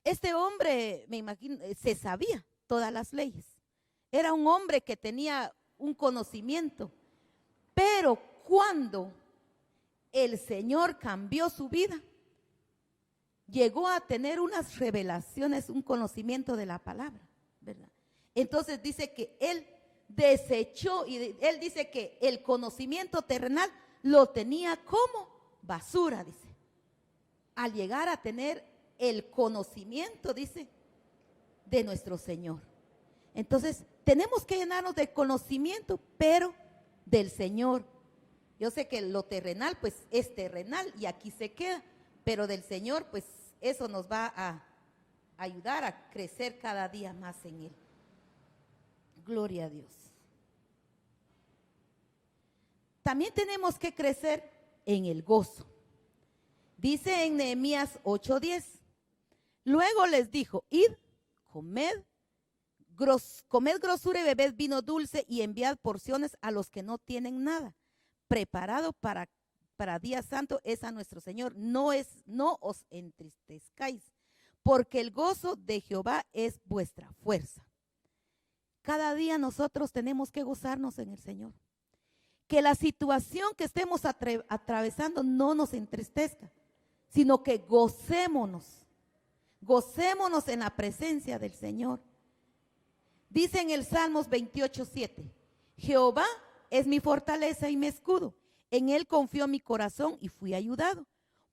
Este hombre, me imagino, se sabía todas las leyes. Era un hombre que tenía un conocimiento, pero cuando el Señor cambió su vida, llegó a tener unas revelaciones, un conocimiento de la palabra, ¿verdad? Entonces dice que él desechó, y él dice que el conocimiento terrenal lo tenía como basura, dice. Al llegar a tener el conocimiento, dice, de nuestro Señor. Entonces, tenemos que llenarnos de conocimiento, pero del Señor. Yo sé que lo terrenal, pues, es terrenal y aquí se queda, pero del Señor, pues, eso nos va a ayudar a crecer cada día más en Él. Gloria a Dios. También tenemos que crecer en el gozo. Dice en Nehemías 8:10, luego les dijo, id, comed grosura y bebed vino dulce y enviad porciones a los que no tienen nada. Preparado para día santo es a nuestro Señor. No os entristezcáis, porque el gozo de Jehová es vuestra fuerza. Cada día nosotros tenemos que gozarnos en el Señor. Que la situación que estemos atravesando no nos entristezca, sino que gocémonos en la presencia del Señor. Dice en el Salmos 28:7, Jehová es mi fortaleza y mi escudo, en él confió mi corazón y fui ayudado,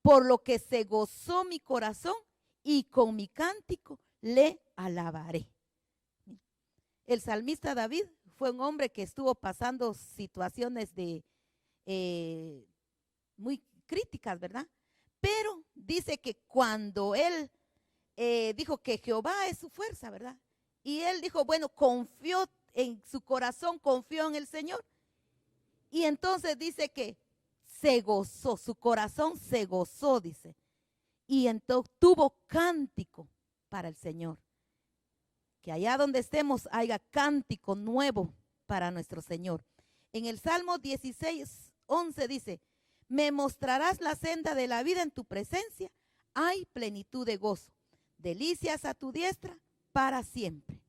por lo que se gozó mi corazón y con mi cántico le alabaré. El salmista David fue un hombre que estuvo pasando situaciones muy críticas, ¿verdad? Pero dice que cuando él dijo que Jehová es su fuerza, ¿verdad? Y él dijo, bueno, confió en su corazón, confió en el Señor. Y entonces dice que se gozó, su corazón se gozó, dice. Y entonces tuvo cántico para el Señor. Que allá donde estemos haya cántico nuevo para nuestro Señor. En el Salmo 16:11 dice, me mostrarás la senda de la vida en tu presencia, hay plenitud de gozo, delicias a tu diestra para siempre.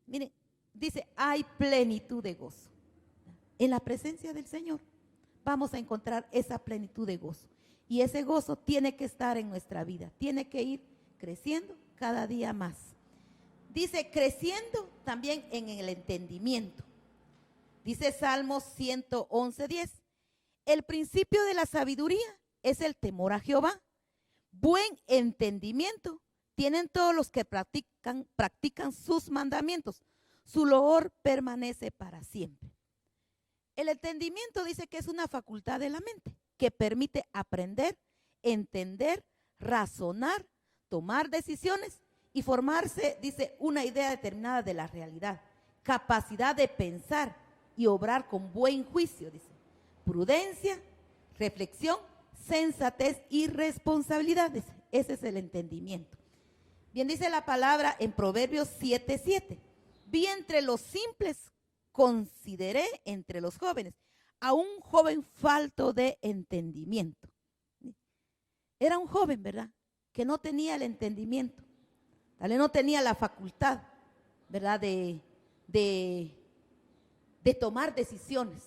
Miren, dice, hay plenitud de gozo. En la presencia del Señor vamos a encontrar esa plenitud de gozo. Y ese gozo tiene que estar en nuestra vida, tiene que ir creciendo cada día más. Dice, creciendo también en el entendimiento. Dice Salmos 111:10, el principio de la sabiduría es el temor a Jehová. Buen entendimiento tienen todos los que practican sus mandamientos. Su loor permanece para siempre. El entendimiento dice que es una facultad de la mente que permite aprender, entender, razonar, tomar decisiones y formarse, dice, una idea determinada de la realidad. Capacidad de pensar y obrar con buen juicio, dice. Prudencia, reflexión, sensatez y responsabilidades. Ese es el entendimiento. Bien dice la palabra en Proverbios 7:7. Vi entre los simples, consideré entre los jóvenes a un joven falto de entendimiento. Era un joven, ¿verdad? Que no tenía el entendimiento, tal vez no tenía la facultad, ¿verdad? De tomar decisiones.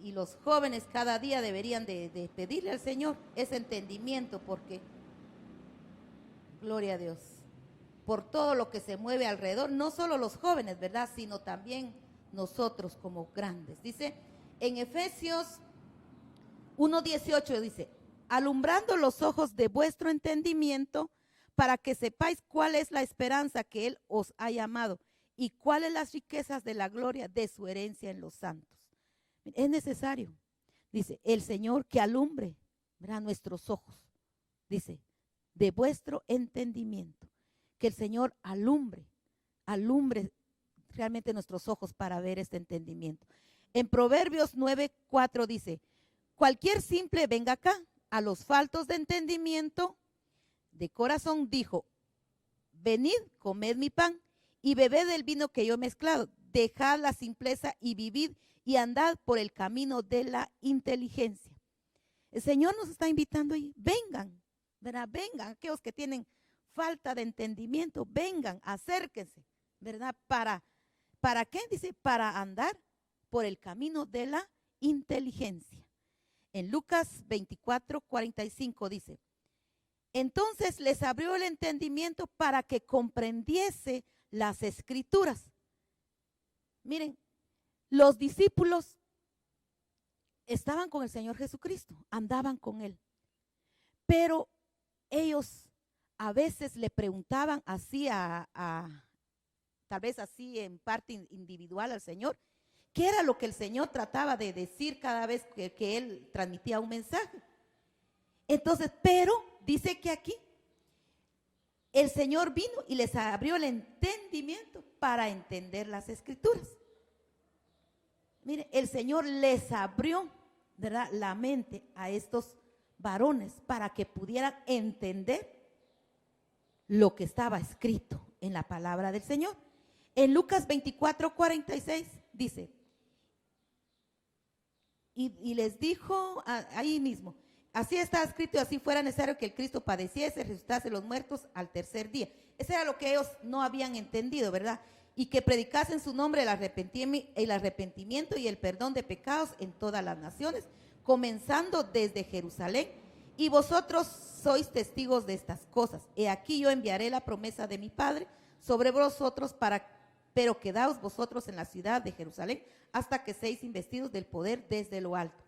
Y los jóvenes cada día deberían de pedirle al Señor ese entendimiento, porque, gloria a Dios, por todo lo que se mueve alrededor, no solo los jóvenes, ¿verdad? Sino también nosotros como grandes. Dice en Efesios 1:18, dice, alumbrando los ojos de vuestro entendimiento, para que sepáis cuál es la esperanza que Él os ha llamado y cuáles las riquezas de la gloria de su herencia en los santos. Es necesario, dice, el Señor que alumbre, ¿verdad?, nuestros ojos, dice, de vuestro entendimiento, que el Señor alumbre realmente nuestros ojos para ver este entendimiento. En Proverbios 9:4 dice, cualquier simple venga acá, a los faltos de entendimiento, de corazón dijo, venid, comed mi pan y bebed del vino que yo he mezclado, dejad la simpleza y vivid y andad por el camino de la inteligencia. El Señor nos está invitando ahí, vengan, ¿verdad? Vengan aquellos que tienen falta de entendimiento, vengan, acérquense, ¿verdad? ¿Para qué? Dice, para andar por el camino de la inteligencia. En Lucas 24:45 dice, entonces les abrió el entendimiento para que comprendiese las escrituras. Miren, los discípulos estaban con el Señor Jesucristo, andaban con Él, pero ellos a veces le preguntaban así tal vez así en parte individual al Señor, qué era lo que el Señor trataba de decir cada vez que Él transmitía un mensaje. Entonces, pero dice que aquí el Señor vino y les abrió el entendimiento para entender las escrituras. Mire, el Señor les abrió, ¿verdad?, la mente a estos varones para que pudieran entender lo que estaba escrito en la palabra del Señor. En Lucas 24:46 dice, y les dijo ahí mismo, así está escrito y así fuera necesario que el Cristo padeciese, resucitase los muertos al tercer día. Eso era lo que ellos no habían entendido, ¿verdad? Y que predicasen su nombre el arrepentimiento y el perdón de pecados en todas las naciones, comenzando desde Jerusalén. Y vosotros sois testigos de estas cosas. He aquí yo enviaré la promesa de mi Padre sobre vosotros, pero quedaos vosotros en la ciudad de Jerusalén hasta que seáis investidos del poder desde lo alto.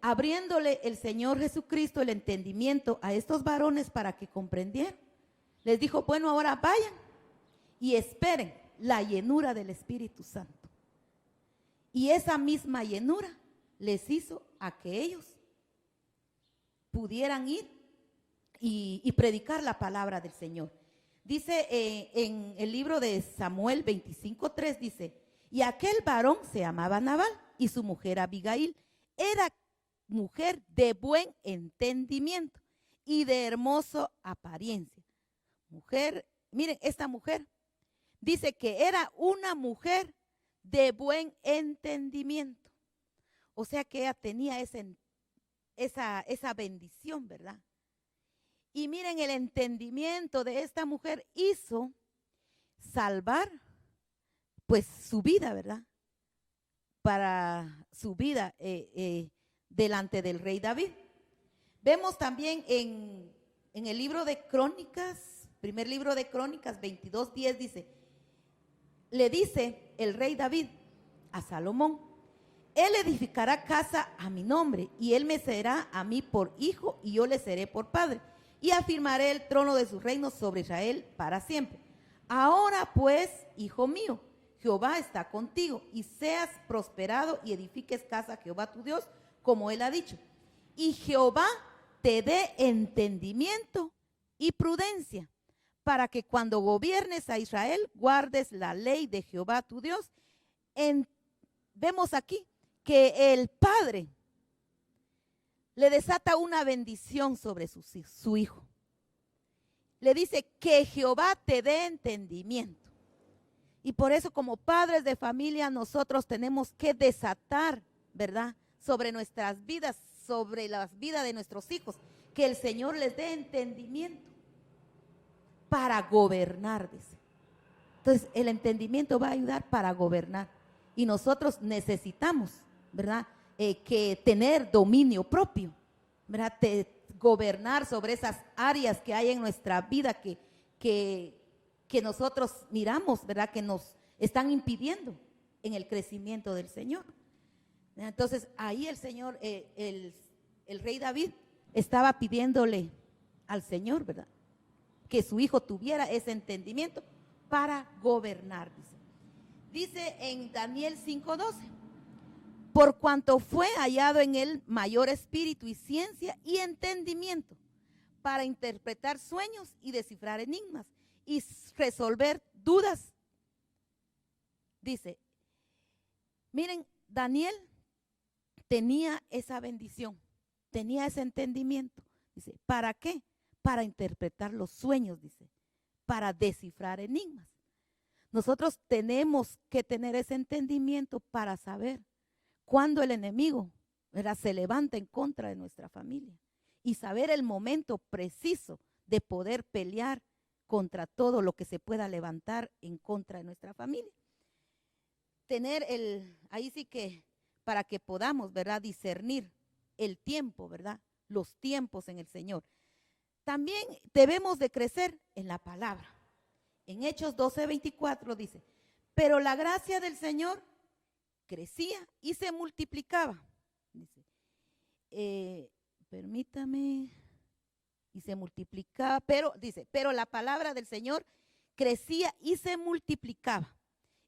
Abriéndole el Señor Jesucristo el entendimiento a estos varones para que comprendieran, les dijo, bueno, ahora vayan y esperen la llenura del Espíritu Santo. Y esa misma llenura les hizo a que ellos pudieran ir y predicar la palabra del Señor. Dice en el libro de Samuel 25:3, dice, y aquel varón se llamaba Nabal y su mujer Abigail era mujer de buen entendimiento y de hermosa apariencia. Mujer, miren, esta mujer dice que era una mujer de buen entendimiento. O sea que ella tenía esa bendición, ¿verdad? Y miren, el entendimiento de esta mujer hizo salvar pues su vida, ¿verdad? Para su vida delante del rey David. Vemos también en el libro de Crónicas, primer libro de Crónicas 22:10 dice, le dice el rey David a Salomón, él edificará casa a mi nombre y él me será a mí por hijo y yo le seré por padre y afirmaré el trono de su reino sobre Israel para siempre. Ahora pues, hijo mío, Jehová está contigo y seas prosperado y edifiques casa a Jehová tu Dios, como él ha dicho. Y Jehová te dé entendimiento y prudencia para que cuando gobiernes a Israel guardes la ley de Jehová tu Dios. Vemos aquí que el padre le desata una bendición sobre su hijo. Le dice que Jehová te dé entendimiento. Y por eso, como padres de familia, nosotros tenemos que desatar, ¿verdad?, sobre nuestras vidas, sobre la vida de nuestros hijos, que el Señor les dé entendimiento para gobernar, dice. Entonces, el entendimiento va a ayudar para gobernar. Y nosotros necesitamos, ¿verdad? Que tener dominio propio, ¿verdad? Gobernar sobre esas áreas que hay en nuestra vida que nosotros miramos, ¿verdad? Que nos están impidiendo en el crecimiento del Señor. Entonces, ahí el Señor, el rey David estaba pidiéndole al Señor, ¿verdad? Que su hijo tuviera ese entendimiento para gobernar, dice. Dice en Daniel 5:12, por cuanto fue hallado en él mayor espíritu y ciencia y entendimiento para interpretar sueños y descifrar enigmas y resolver dudas. Dice, miren, Daniel tenía esa bendición, tenía ese entendimiento. Dice, ¿para qué? Para interpretar los sueños, dice, para descifrar enigmas. Nosotros tenemos que tener ese entendimiento para saber cuándo el enemigo, ¿verdad?, se levanta en contra de nuestra familia y saber el momento preciso de poder pelear contra todo lo que se pueda levantar en contra de nuestra familia. Tener ahí sí que para que podamos, ¿verdad?, discernir el tiempo, ¿verdad?, los tiempos en el Señor. También debemos de crecer en la palabra. En Hechos 12:24 dice, pero la gracia del Señor crecía y se multiplicaba. Dice, permítame, y se multiplicaba, pero dice, pero la palabra del Señor crecía y se multiplicaba.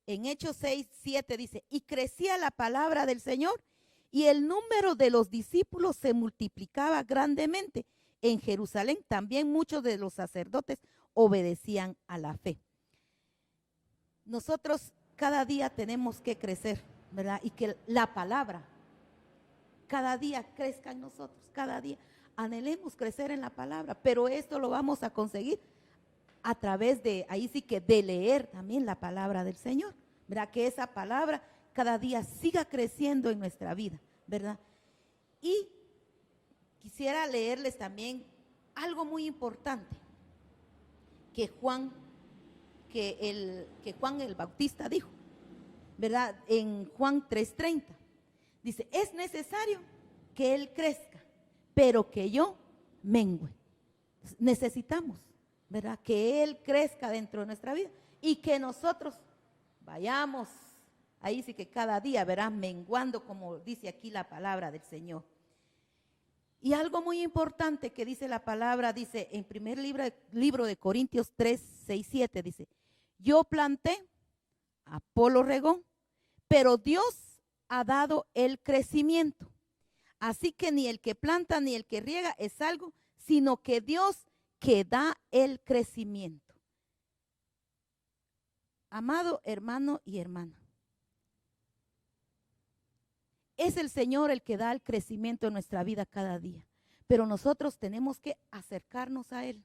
En Hechos 6:7 dice, y crecía la palabra del Señor y el número de los discípulos se multiplicaba grandemente. En Jerusalén también muchos de los sacerdotes obedecían a la fe. Nosotros cada día tenemos que crecer, ¿verdad? Y que la palabra cada día crezca en nosotros, cada día anhelemos crecer en la palabra, pero esto lo vamos a conseguir a través de, ahí sí que de leer también la palabra del Señor, ¿verdad? Que esa palabra cada día siga creciendo en nuestra vida, ¿verdad? Y quisiera leerles también algo muy importante que Juan el Bautista dijo, ¿verdad? En Juan 3:30 dice, es necesario que Él crezca, pero que yo mengüe. Necesitamos, ¿verdad?, que Él crezca dentro de nuestra vida y que nosotros vayamos, ahí sí que cada día, ¿verdad?, menguando, como dice aquí la palabra del Señor. Y algo muy importante que dice la palabra, dice en primer libro de Corintios 3:6-7, dice, yo planté, Apolo regó, pero Dios ha dado el crecimiento. Así que ni el que planta ni el que riega es algo, sino que Dios que da el crecimiento. Amado hermano y hermana, es el Señor el que da el crecimiento en nuestra vida cada día, pero nosotros tenemos que acercarnos a Él,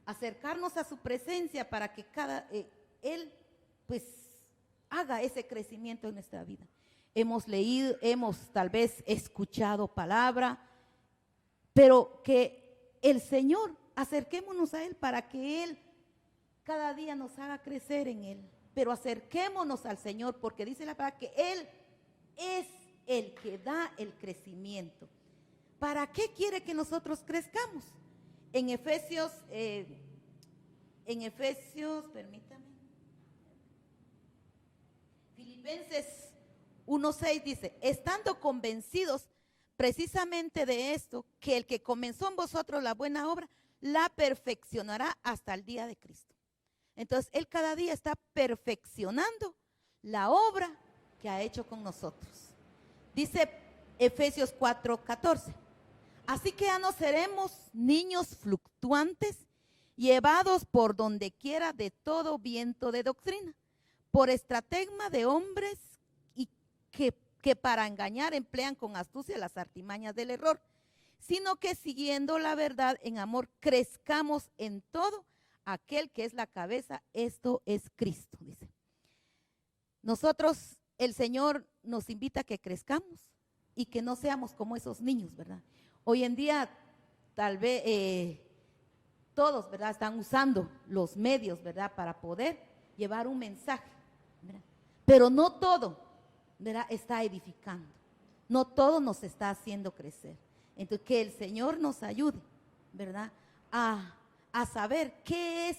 acercarnos a su presencia para que Él pues haga ese crecimiento en nuestra vida. Hemos leído, hemos tal vez escuchado palabra, pero que el Señor, acerquémonos a Él para que Él cada día nos haga crecer en Él, pero acerquémonos al Señor porque dice la palabra que Él es el que da el crecimiento. ¿Para qué quiere que nosotros crezcamos? En Efesios, permítame, Filipenses 1:6 dice, estando convencidos precisamente de esto, que el que comenzó en vosotros la buena obra, la perfeccionará hasta el día de Cristo. Entonces, Él cada día está perfeccionando la obra que ha hecho con nosotros. Dice Efesios 4:14, así que ya no seremos niños fluctuantes, llevados por donde quiera de todo viento de doctrina, por estratagema de hombres y que para engañar emplean con astucia las artimañas del error, sino que siguiendo la verdad en amor crezcamos en todo aquel que es la cabeza, esto es Cristo, dice. Nosotros, el Señor nos invita a que crezcamos, y que no seamos como esos niños, ¿verdad? Hoy en día tal vez todos, ¿verdad?, están usando los medios, ¿verdad?, para poder llevar un mensaje, ¿verdad? Pero no todo, ¿verdad?, está edificando, no todo nos está haciendo crecer. Entonces, que el Señor nos ayude, ¿verdad?, a saber qué es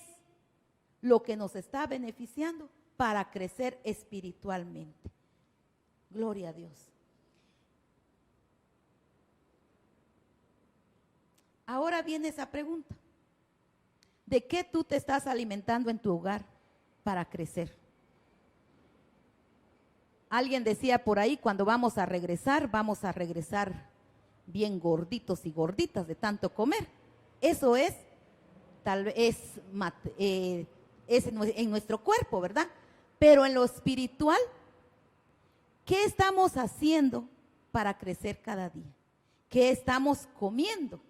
lo que nos está beneficiando para crecer espiritualmente. Gloria a Dios. Ahora viene esa pregunta: ¿de qué tú te estás alimentando en tu hogar para crecer? Alguien decía por ahí, cuando vamos a regresar bien gorditos y gorditas de tanto comer. Eso es, tal vez, es en nuestro cuerpo, ¿verdad? Pero en lo espiritual, ¿qué estamos haciendo para crecer cada día? ¿Qué estamos comiendo?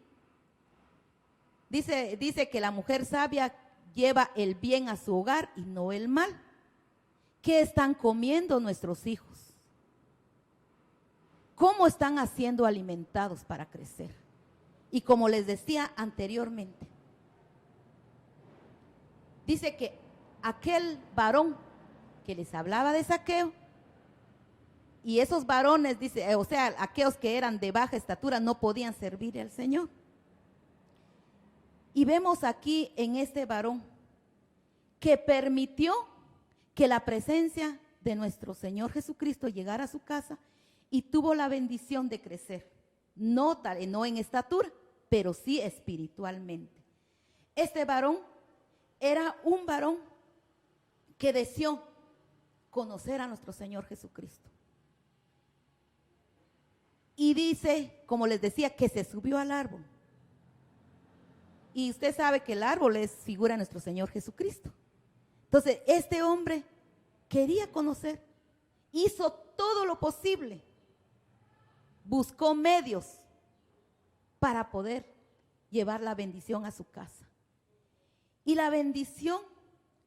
Dice que la mujer sabia lleva el bien a su hogar y no el mal. ¿Qué están comiendo nuestros hijos? ¿Cómo están siendo alimentados para crecer? Y como les decía anteriormente, dice que aquel varón que les hablaba de Zaqueo, y esos varones, dice, o sea, aquellos que eran de baja estatura no podían servir al Señor. Y vemos aquí en este varón que permitió que la presencia de nuestro Señor Jesucristo llegara a su casa y tuvo la bendición de crecer, no en estatura, pero sí espiritualmente. Este varón era un varón que deseó conocer a nuestro Señor Jesucristo. Y dice, como les decía, que se subió al árbol. Y usted sabe que el árbol es figura de nuestro Señor Jesucristo. Entonces, este hombre quería conocer, hizo todo lo posible, buscó medios para poder llevar la bendición a su casa. Y la bendición,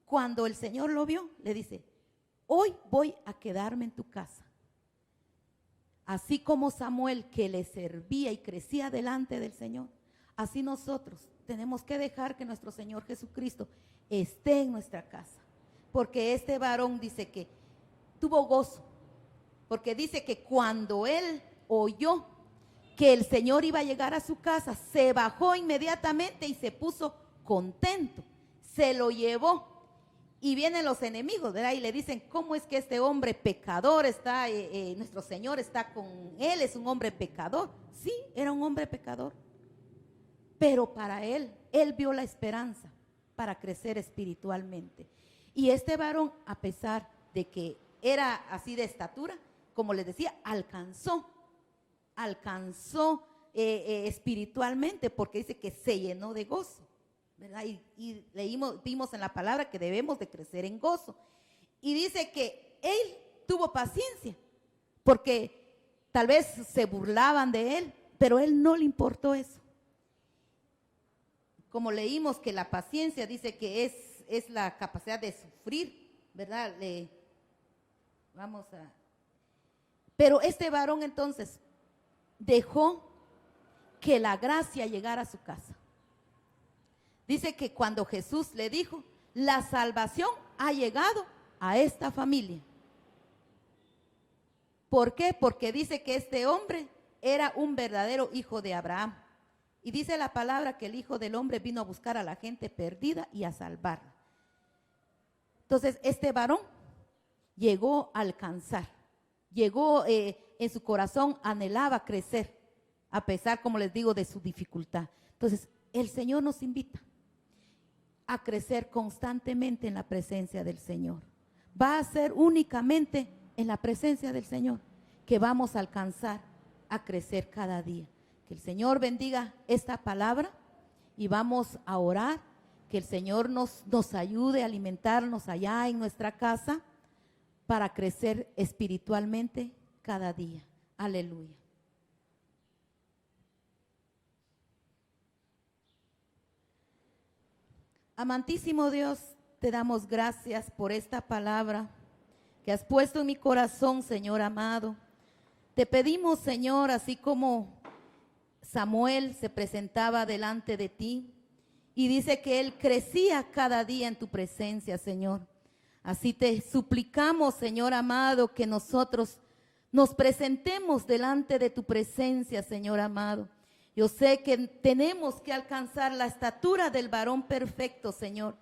cuando el Señor lo vio, le dice: hoy voy a quedarme en tu casa. Así como Samuel, que le servía y crecía delante del Señor, así nosotros tenemos que dejar que nuestro Señor Jesucristo esté en nuestra casa. Porque este varón dice que tuvo gozo, porque dice que cuando él oyó que el Señor iba a llegar a su casa, se bajó inmediatamente y se puso contento, se lo llevó. Y vienen los enemigos, ¿verdad? Y le dicen: ¿cómo es que este hombre pecador está, nuestro Señor está con él, es un hombre pecador? Sí, era un hombre pecador, pero para él vio la esperanza para crecer espiritualmente. Y este varón, a pesar de que era así de estatura, como les decía, alcanzó espiritualmente, porque dice que se llenó de gozo, ¿verdad? Y vimos en la palabra que debemos de crecer en gozo. Y dice que él tuvo paciencia, porque tal vez se burlaban de él, pero a él no le importó eso. Como leímos que la paciencia dice que es la capacidad de sufrir, ¿verdad? Pero este varón entonces dejó que la gracia llegara a su casa. Dice que cuando Jesús le dijo: la salvación ha llegado a esta familia. ¿Por qué? Porque dice que este hombre era un verdadero hijo de Abraham. Y dice la palabra que el Hijo del Hombre vino a buscar a la gente perdida y a salvarla. Entonces, este varón llegó a alcanzar, en su corazón anhelaba crecer, a pesar, como les digo, de su dificultad. Entonces, el Señor nos invita a crecer constantemente en la presencia del Señor. Va a ser únicamente en la presencia del Señor que vamos a alcanzar a crecer cada día. Que el Señor bendiga esta palabra y vamos a orar, que el Señor nos ayude a alimentarnos allá en nuestra casa para crecer espiritualmente cada día. Aleluya. Amantísimo Dios, te damos gracias por esta palabra que has puesto en mi corazón, Señor amado. te pedimos, Señor, así como Samuel se presentaba delante de ti y dice que él crecía cada día en tu presencia, Señor. Así te suplicamos, Señor amado, que nosotros nos presentemos delante de tu presencia, Señor amado. Yo sé que tenemos que alcanzar la estatura del varón perfecto, Señor.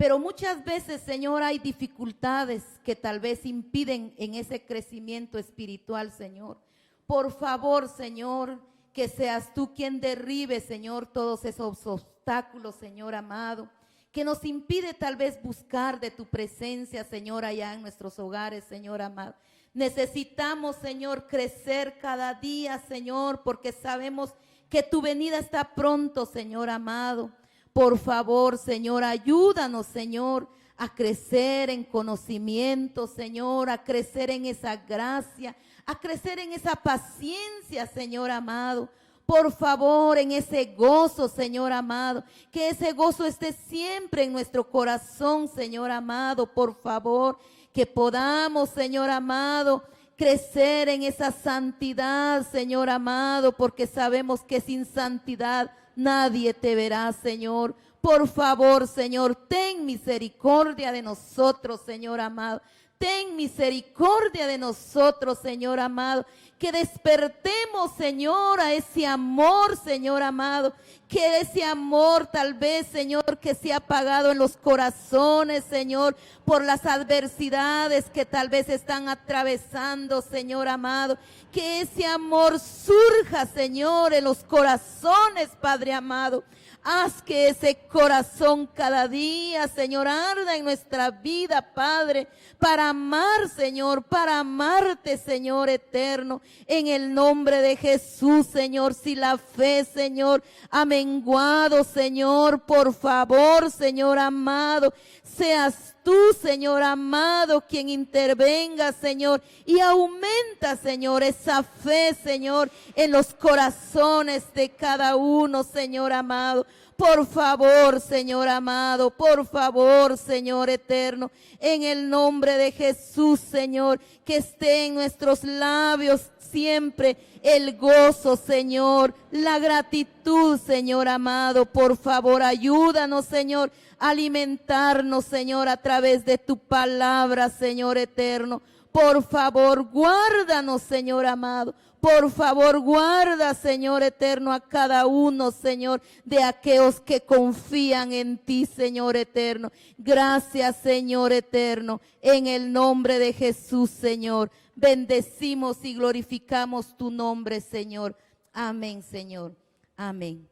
Pero muchas veces, Señor, hay dificultades que tal vez impiden en ese crecimiento espiritual, Señor. Por favor, Señor, que seas tú quien derribe, Señor, todos esos obstáculos, Señor amado, que nos impide tal vez buscar de tu presencia, Señor, allá en nuestros hogares, Señor amado. Necesitamos, Señor, crecer cada día, Señor, porque sabemos que tu venida está pronto, Señor amado. Por favor, Señor, ayúdanos, Señor, a crecer en conocimiento, Señor, a crecer en esa gracia, a crecer en esa paciencia, Señor amado. Por favor, en ese gozo, Señor amado, que ese gozo esté siempre en nuestro corazón, Señor amado. Por favor, que podamos, Señor amado, crecer en esa santidad, Señor amado, porque sabemos que sin santidad nadie te verá, Señor. Por favor, Señor, ten misericordia de nosotros, Señor amado. Ten misericordia de nosotros, Señor amado. Que despertemos, Señor, a ese amor, Señor amado. Que ese amor tal vez, Señor, que se ha apagado en los corazones, Señor, por las adversidades que tal vez están atravesando, Señor amado. Que ese amor surja, Señor, en los corazones, Padre amado. Haz que ese corazón cada día, Señor, arda en nuestra vida, Padre, para amar, Señor, para amarte, Señor eterno, en el nombre de Jesús, Señor. Si la fe, Señor, ha menguado, Señor, por favor, Señor amado, seas tú, Señor amado, quien intervenga, Señor, y aumenta, Señor, esa fe, Señor, en los corazones de cada uno, Señor amado. Por favor, Señor amado, por favor, Señor eterno, en el nombre de Jesús, Señor, que esté en nuestros labios siempre el gozo, Señor, la gratitud, Señor amado. Por favor, ayúdanos, Señor, a alimentarnos, Señor, a través de tu palabra, Señor eterno. Por favor, guárdanos, Señor amado. Por favor, guarda, Señor eterno, a cada uno, Señor, de aquellos que confían en ti, Señor eterno. Gracias, Señor eterno, en el nombre de Jesús, Señor. Bendecimos y glorificamos tu nombre, Señor. Amén, Señor. Amén.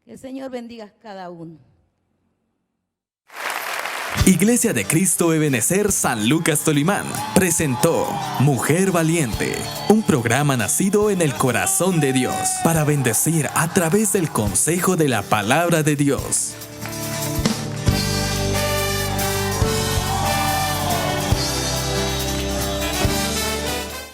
Que el Señor bendiga a cada uno. Iglesia de Cristo Ebenecer San Lucas Tolimán presentó Mujer Valiente, un programa nacido en el corazón de Dios para bendecir a través del consejo de la palabra de Dios.